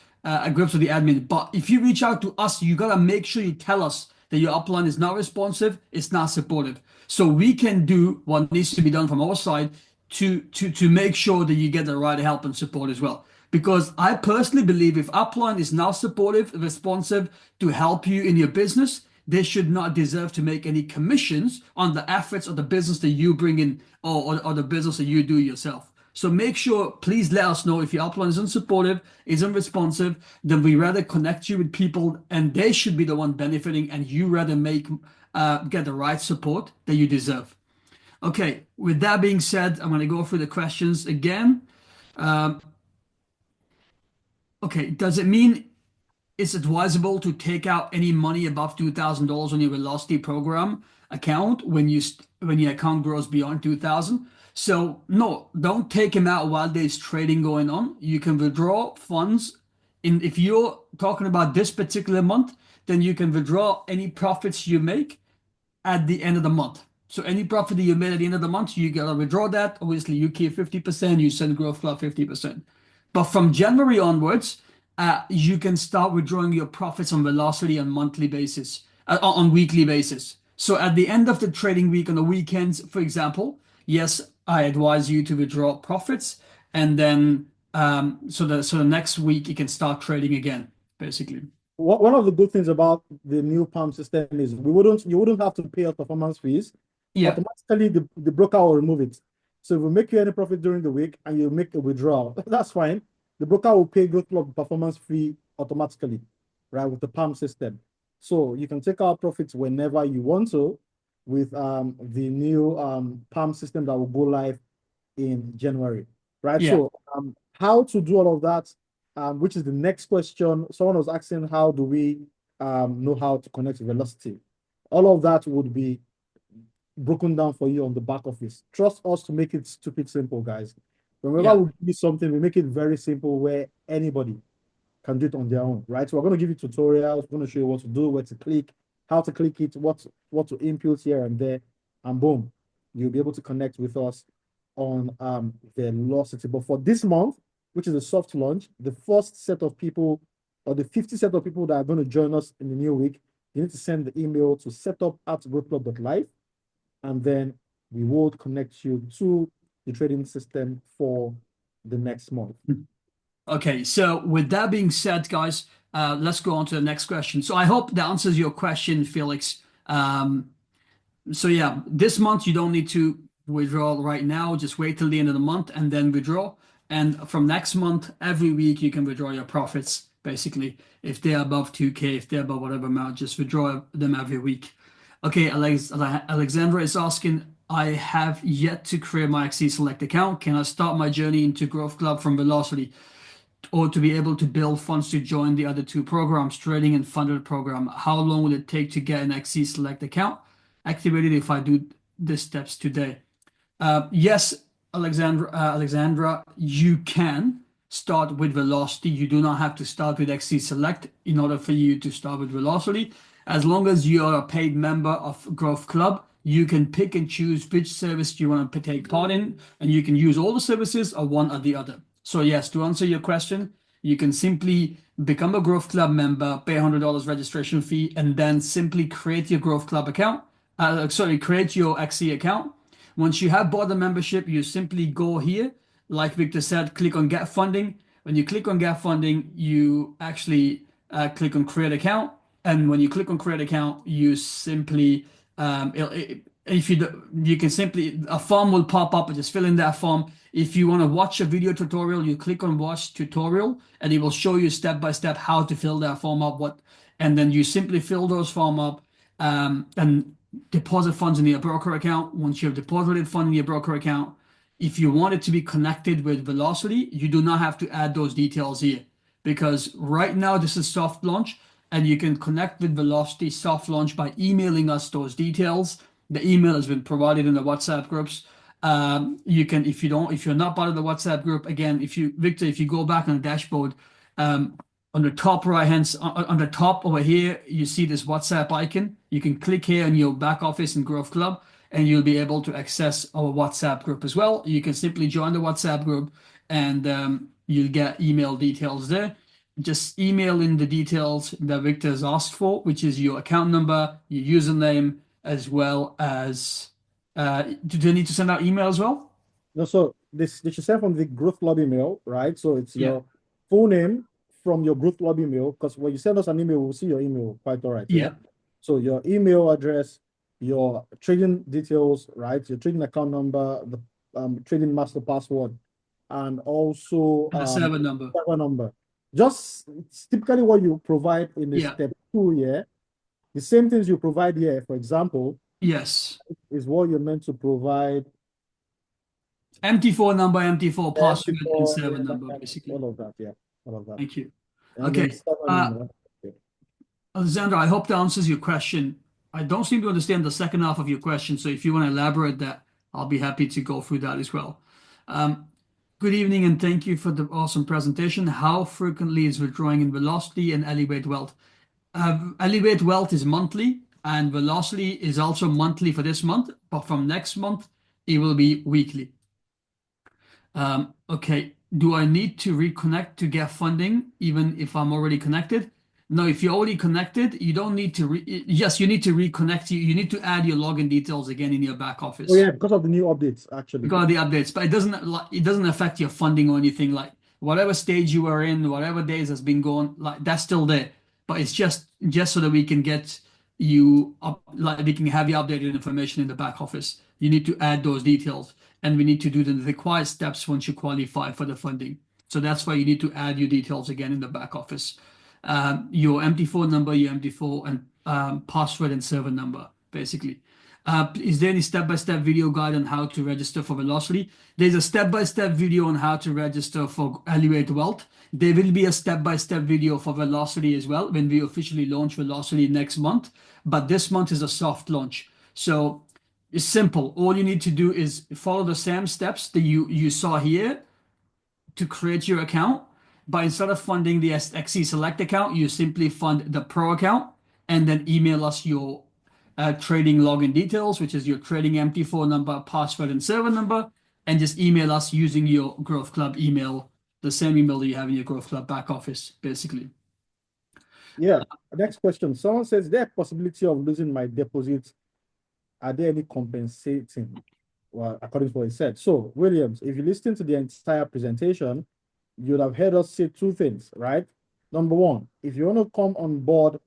groups of the admin. But if you reach out to us, you gotta make sure you tell us that your upline is not responsive, it's not supportive, so we can do what needs to be done from our side to make sure that you get the right help and support as well. Because I personally believe if upline is now supportive, responsive to help you in your business, they should not deserve to make any commissions on the efforts of the business that you bring in, or the business that you do yourself. So make sure, please let us know if your upline isn't supportive, isn't responsive, then we rather connect you with people and they should be the one benefiting, and you rather get the right support that you deserve. Okay, with that being said, I'm going to go through the questions again. Okay, does it mean it's advisable to take out any money above $2,000 on your Velocity program account when your account grows beyond 2,000? So no, don't take them out while there's trading going on. You can withdraw funds if you're talking about this particular month, then you can withdraw any profits you make at the end of the month. So any profit that you made at the end of the month, you gotta withdraw that. Obviously, you keep 50%, you send Growth Club 50%. But from January onwards, you can start withdrawing your profits on Velocity on monthly basis, on weekly basis. So at the end of the trading week on the weekends, for example, yes, I advise you to withdraw profits, and then so the next week you can start trading again, basically. One of the good things about the new PAM system is you wouldn't have to pay out performance fees. Yeah. Automatically, the broker will remove it. So if we make you any profit during the week and you make a withdrawal, that's fine. The broker will pay GrowthClub performance fee automatically, right, with the PAM system. So you can take out profits whenever you want to with the new PAM system that will go live in January, right? Yeah. So how to do all of that, which is the next question. Someone was asking, how do we know how to connect to Velocity? All of that would be broken down for you on the back office. Trust us to make it stupid simple, guys. Whenever we give you something, we make it very simple where anybody can do it on their own, right? So we're going to give you tutorials. We're going to show you what to do, where to click, how to click it, what to input here and there, and boom, you'll be able to connect with us on Velocity. But for this month, which is a soft launch, the first set of people, or the 50 set of people that are going to join us in the new week, you need to send the email to setup@growthclub.live, and then we will connect you to the trading system for the next month. Okay, so with that being said, guys, let's go on to the next question. So I hope that answers your question, Felix. So yeah, this month you don't need to withdraw right now. Just wait till the end of the month and then withdraw. And from next month, every week you can withdraw your profits, basically. If they're above 2K, if they're above whatever amount, just withdraw them every week. Okay, Alexandra is asking, I have yet to create my XC Select account. Can I start my journey into Growth Club from Velocity? or to be able to build funds to join the other two programs, trading and funded program, how long will it take to get an XC Select account activated if I do the steps today? Yes, Alexandra, you can start with Velocity. You do not have to start with XC Select in order for you to start with Velocity. As long as you are a paid member of Growth Club, you can pick and choose which service you want to take part in, and you can use all the services or one or the other. So yes, to answer your question, you can simply become a Growth Club member, pay $100 registration fee, and then simply create your Growth Club account. Create your XC account. Once you have bought the membership, you simply go here, like Victor said, click on Get Funding. When you click on Get Funding, you actually click on Create Account. And when you click on Create Account, you simply, if you do, you can simply, a form will pop up and just fill in that form. If you want to watch a video tutorial, you click on Watch Tutorial, and it will show you step by step how to fill that form up. And then you simply fill those form up, and deposit funds in your broker account. Once you have deposited fund in your broker account, if you want it to be connected with Velocity, you do not have to add those details here, because right now this is soft launch, and you can connect with Velocity soft launch by emailing us those details. The email has been provided in the WhatsApp groups. You can, if you're not part of the WhatsApp group, again, Victor, if you go back on the dashboard, on the top right hand, on the top over here, you see this WhatsApp icon. You can click here in your back office in Growth Club, and you'll be able to access our WhatsApp group as well. You can simply join the WhatsApp group, and you'll get email details there. Just email in the details that Victor has asked for, which is your account number, your username, as well as, do they need to send out email as well? No, so this should send from the Growth Club email, right? So it's Yeah. your full name from your Growth Club email, because when you send us an email, we'll see your email. Quite all right. Yeah. So your email address, your trading details, right? Your trading account number, the trading master password, and also And the server number. server number. Just it's typically what you provide in the Yeah. step 2 here. The same things you provide here, for example, Yes. is what you're meant to provide. MT4 number, MT4 password, and Before, server yeah, number, basically. all of that, yeah, all of that. Thank you. And then Okay. server number. Yeah. Alexander, I hope that answers your question. I don't seem to understand the second half of your question, so if you want to elaborate that, I'll be happy to go through that as well. Good evening, and thank you for the awesome presentation. How frequently is withdrawing in Velocity and Elevatewealth? Elevatewealth is monthly, and Velocity is also monthly for this month, but from next month, it will be weekly. Okay, do I need to reconnect to get funding even if I'm already connected? No, if you're already connected, you don't need to yes, you need to reconnect. You need to add your login details again in your back office. Oh yeah, because of the new updates, actually. Because of the updates, but it doesn't affect your funding or anything. Like whatever stage you are in, whatever days has been going, like that's still there. But it's just so that we can get you up, like we can have your updated information in the back office. You need to add those details, and we need to do the required steps once you qualify for the funding. So that's why you need to add your details again in the back office. Your MT4 number, your MT4 and password and server number, basically. Is there any step-by-step video guide on how to register for Velocity? There's a step-by-step video on how to register for Elevatewealth. There will be a step-by-step video for Velocity as well when we officially launch Velocity next month. But this month is a soft launch. So it's simple. All you need to do is follow the same steps that you saw here to create your account. But instead of funding the XC Select account, you simply fund the Pro account and then email us your trading login details, which is your trading MT4 number, password, and server number, and just email us using your Growth Club email, the same email that you have in your Growth Club back office, basically. Yeah. Next question. Someone says, is there a possibility of losing my deposit? Are there any compensating? Well, according to what he said. So, Williams, if you listen to the entire presentation, you'd have heard us say two things, right? Number one, if you want to come on board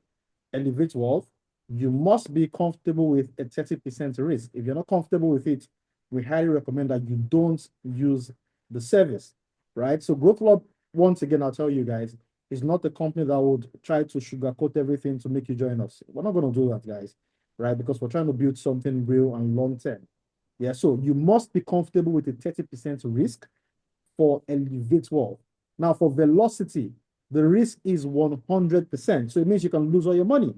Elevatewealth, you must be comfortable with a 30% risk. If you're not comfortable with it, we highly recommend that you don't use the service, right? So Growth Club, once again, I'll tell you guys, is not a company that would try to sugarcoat everything to make you join us. We're not going to do that, guys, right? Because we're trying to build something real and long-term. Yeah, so you must be comfortable with a 30% risk for Elevatewealth. Now, for velocity, the risk is 100%. So it means you can lose all your money.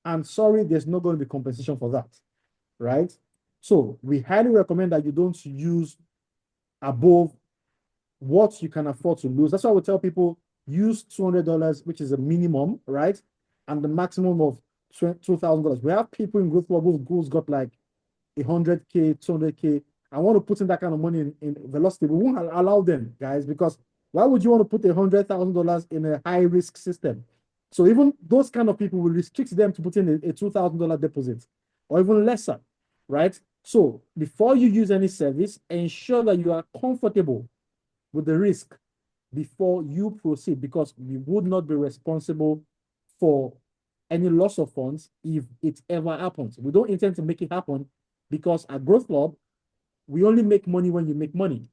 And sorry, there's not going to be compensation for that, right? So we highly recommend that you don't use above what you can afford to lose. That's why we tell people use $200, which is a minimum, right? And the maximum of $2,000. We have people in GrowthClub who's got like 100K, 200K. I want to put in that kind of money in velocity. We won't allow them, guys, because why would you want to put $100,000 in a high risk system? So even those kind of people will restrict them to put in a $2,000 deposit or even lesser, right? So before you use any service, ensure that you are comfortable with the risk before you proceed, because we would not be responsible for any loss of funds if it ever happens. We don't intend to make it happen, because at GrowthClub, we only make money when you make money.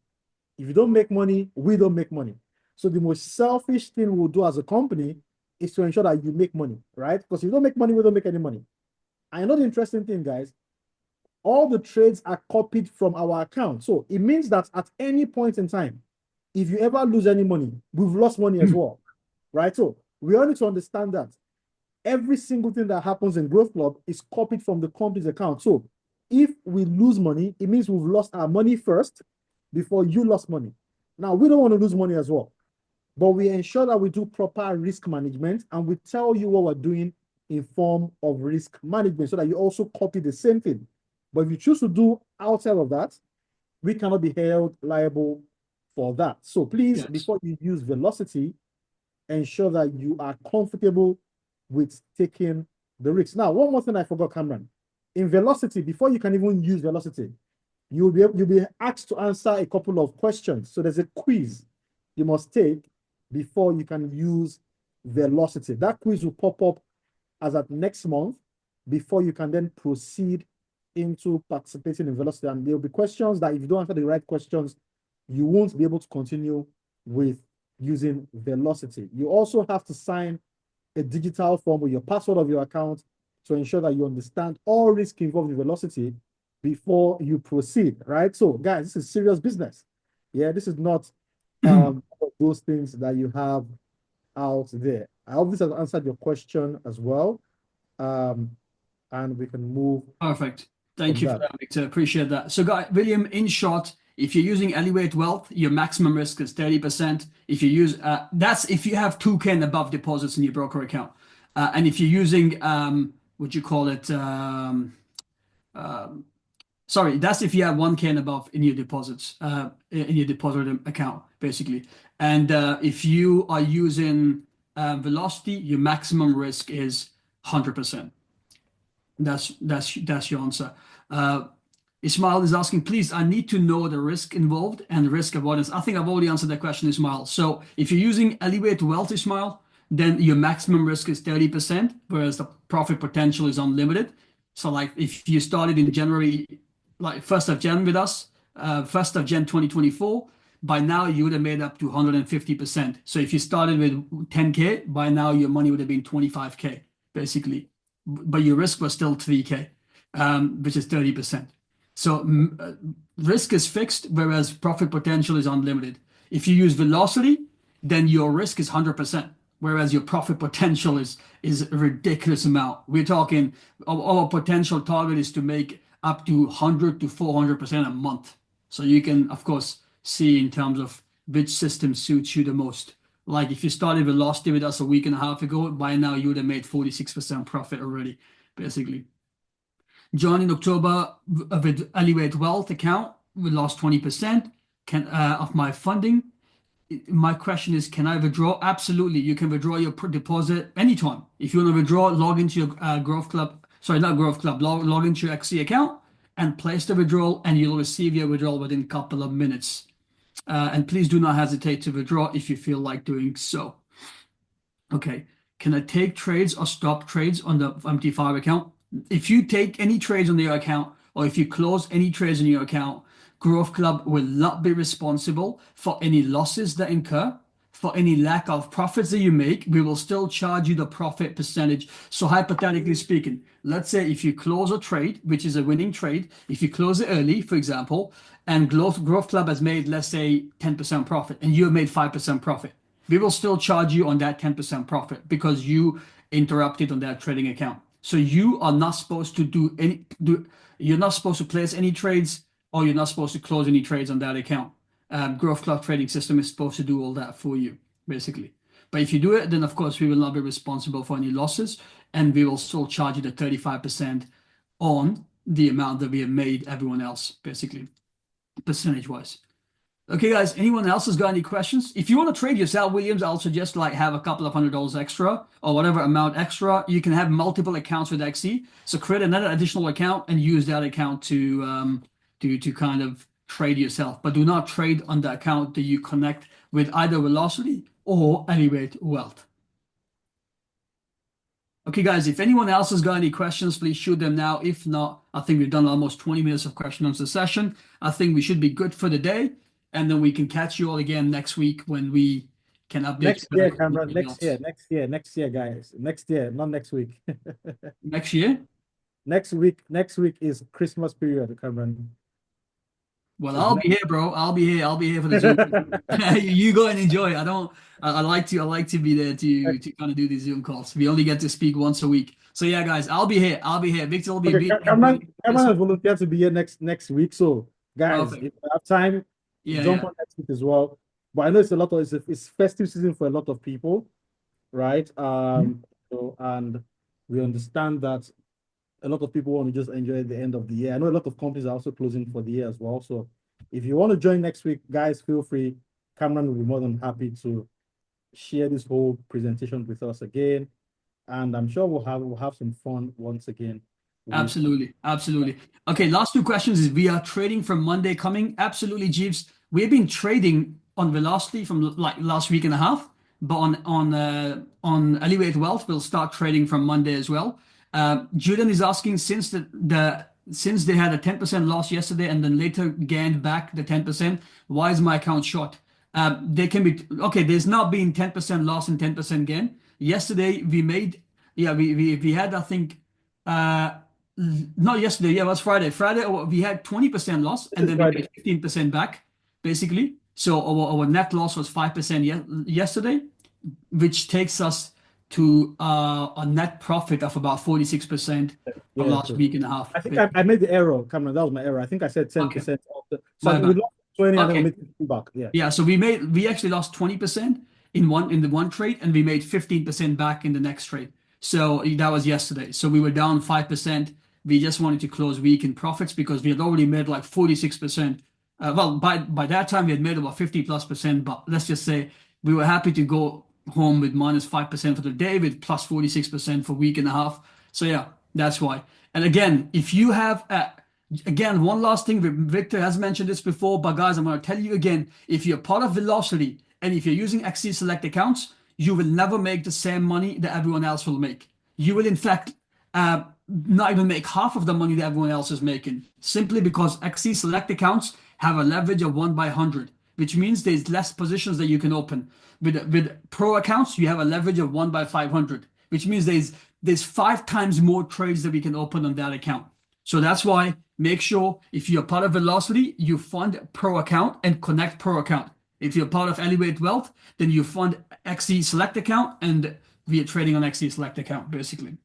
If you don't make money, we don't make money. So the most selfish thing we'll do as a company is to ensure that you make money, right? Because if you don't make money, we don't make any money. And another interesting thing, guys, all the trades are copied from our account. So it means that at any point in time, if you ever lose any money, we've lost money as well, right? So we all need to understand that every single thing that happens in GrowthClub is copied from the company's account. So if we lose money, it means we've lost our money first before you lost money. Now, we don't want to lose money as well, but we ensure that we do proper risk management, and we tell you what we're doing in form of risk management so that you also copy the same thing. But if you choose to do outside of that, we cannot be held liable for that. So please, Yes. before you use velocity, ensure that you are comfortable with taking the risk. Now, one more thing I forgot, Cameron. In velocity, before you can even use velocity, you'll be asked to answer a couple of questions. So there's a quiz you must take before you can use velocity. That quiz will pop up as at next month before you can then proceed into participating in velocity. And there'll be questions that if you don't answer the right questions, you won't be able to continue with using velocity. You also have to sign a digital form with your password of your account to ensure that you understand all risk involved in velocity before you proceed, right? So guys, this is serious business. Yeah, this is not those things that you have out there. I hope this has answered your question as well. And we can move. Perfect. Thank you for that. that, Victor. Appreciate that. So, William, in short, if you're using Elevatewealth, your maximum risk is 30%. If you use that's if you have 2K and above deposits in your broker account. And if you're using what you call it, sorry, that's if you have 1K and above in your deposits, in your deposit account, basically. And if you are using Velocity, your maximum risk is 100%. That's your answer. Ismail is asking, please, I need to know the risk involved and risk avoidance. I think I've already answered that question, Ismail. So if you're using Elevatewealth, Ismail, then your maximum risk is 30%, whereas the profit potential is unlimited. So like if you started in January, like 1st of Jan with us, 1st of Jan 2024, by now you would have made up to 150%. So if you started with 10K, by now your money would have been 25K, basically. But your risk was still 3K, which is 30%. So risk is fixed, whereas profit potential is unlimited. If you use velocity, then your risk is 100%, whereas your profit potential is a ridiculous amount. We're talking our potential target is to make up to 100 to 400% a month. So you can, of course, see in terms of which system suits you the most. Like if you started velocity with us a week and a half ago, by now you would have made 46% profit already, basically. Joined in October with Elevatewealth account, we lost 20% of my funding. My question is, can I withdraw? Absolutely. You can withdraw your deposit anytime. If you want to withdraw, log into your GrowthClub, sorry, not GrowthClub, log into your XC account and place the withdrawal, and you'll receive your withdrawal within a couple of minutes. And please do not hesitate to withdraw if you feel like doing so. Okay. Can I take trades or stop trades on the MT5 account? If you take any trades on your account, or if you close any trades in your account, GrowthClub will not be responsible for any losses that incur, for any lack of profits that you make. We will still charge you the profit percentage. So hypothetically speaking, let's say if you close a trade, which is a winning trade, if you close it early, for example, and GrowthClub has made, let's say, 10% profit, and you have made 5% profit. we will still charge you on that 10% profit because you interrupted on that trading account. So you are not supposed to you're not supposed to place any trades, or you're not supposed to close any trades on that account. Growth Club trading system is supposed to do all that for you, basically. But if you do it, then of course we will not be responsible for any losses, and we will still charge you the 35% on the amount that we have made everyone else, basically, percentage wise. Okay, guys, anyone else has got any questions? If you want to trade yourself, Williams, I'll suggest like have a couple of $100 extra or whatever amount extra. You can have multiple accounts with XE. So create another additional account and use that account to kind of trade yourself. But do not trade on the account that you connect with either Velocity or Elevatewealth. Okay, guys, if anyone else has got any questions, please shoot them now. If not, I think we've done almost 20 minutes of question answer session. I think we should be good for the day. And then we can catch you all again next week when we can update Next you. year, Cameron. Next year, guys. Next year, not next week. Next year? Next week is Christmas period, Cameron. Well, I'll be here, bro. I'll be here for the Zoom. You go and enjoy. I like to be there to kind of do these Zoom calls. We only get to speak once a week. So yeah, guys, I'll be here. Victor will be Okay, Cameron has volunteered to be here next week. So guys, Perfect. if you have time, jump on next week as well. But I know it's festive season for a lot of people, right? So, and we understand that a lot of people want to just enjoy the end of the year. I know a lot of companies are also closing for the year as well. So if you want to join next week, guys, feel free. Cameron will be more than happy to share this whole presentation with us again. And I'm sure we'll have some fun once again. Absolutely. Okay, last two questions is we are trading from Monday coming. Absolutely, Jeeves. We've been trading on Velocity from like last week and a half, but on Elevatewealth, we'll start trading from Monday as well. Julian is asking since they had a 10% loss yesterday and then later gained back the 10%, why is my account short? They can be okay. There's not been 10% loss and 10% gain. Yesterday we had, I think, not yesterday. Yeah, it was Friday. Friday we had 20% loss and then we made 15% back, basically. So our net loss was 5% yesterday, which takes us to a net profit of about 46% for last week and a half. I think I made the error, Cameron. That was my error. I think I said 10%. Okay. So we lost 20 and then we made 15 back. Yeah. So we actually lost 20% in the one trade and we made 15% back in the next trade. So that was yesterday. So we were down 5%. We just wanted to close week in profits because we had already made like 46%. Well, by that time we had made about 50+%, but let's just say we were happy to go home with -5% for the day with plus 46% for week and a half. So yeah, that's why. And again, if you have one last thing, Victor has mentioned this before, but guys, I'm going to tell you again, if you're part of Velocity and if you're using XC Select accounts, you will never make the same money that everyone else will make. You will in fact not even make half of the money that everyone else is making, simply because XC Select accounts have a leverage of 1/100, which means there's less positions that you can open. With pro accounts, you have a leverage of 1/500, which means there's 5 times more trades that we can open on that account. So that's why make sure if you're part of Velocity, you fund pro account and connect pro account. If you're part of Elevatewealth, then you fund XE Select account and we are trading on XE Select account, basically.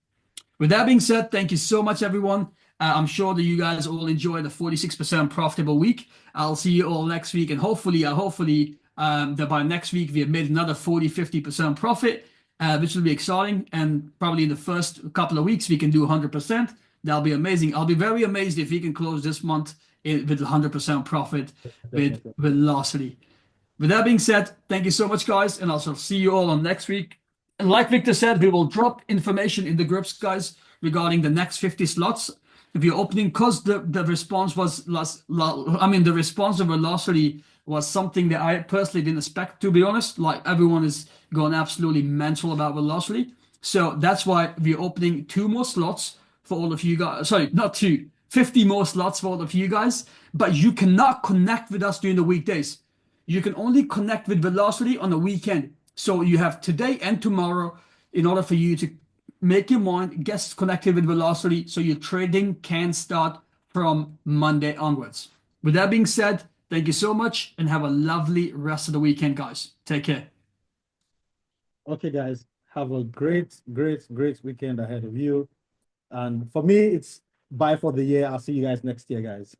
With that being said, thank you so much, everyone. I'm sure that you guys all enjoy the 46% profitable week. I'll see you all next week, and hopefully that by next week we have made another 40-50% profit, which will be exciting. And probably in the first couple of weeks we can do 100%. That'll be amazing. I'll be very amazed if we can close this month with 100% profit with Velocity. With that being said, thank you so much, guys, and I'll see you all on next week. And like Victor said, we will drop information in the groups, guys, regarding the next 50 slots. If you're opening, because the response was the response of Velocity was something that I personally didn't expect, to be honest. Like everyone is going absolutely mental about Velocity. So that's why we're opening 2 more slots for all of you guys. Sorry, not 2, 50 more slots for all of you guys. But you cannot connect with us during the weekdays. You can only connect with Velocity on the weekend. So you have today and tomorrow in order for you to make your mind, get connected with Velocity so your trading can start from Monday onwards. With that being said, thank you so much and have a lovely rest of the weekend, guys. Take care. Okay, guys, have a great, great, great weekend ahead of you. And for me, it's bye for the year. I'll see you guys next year, guys.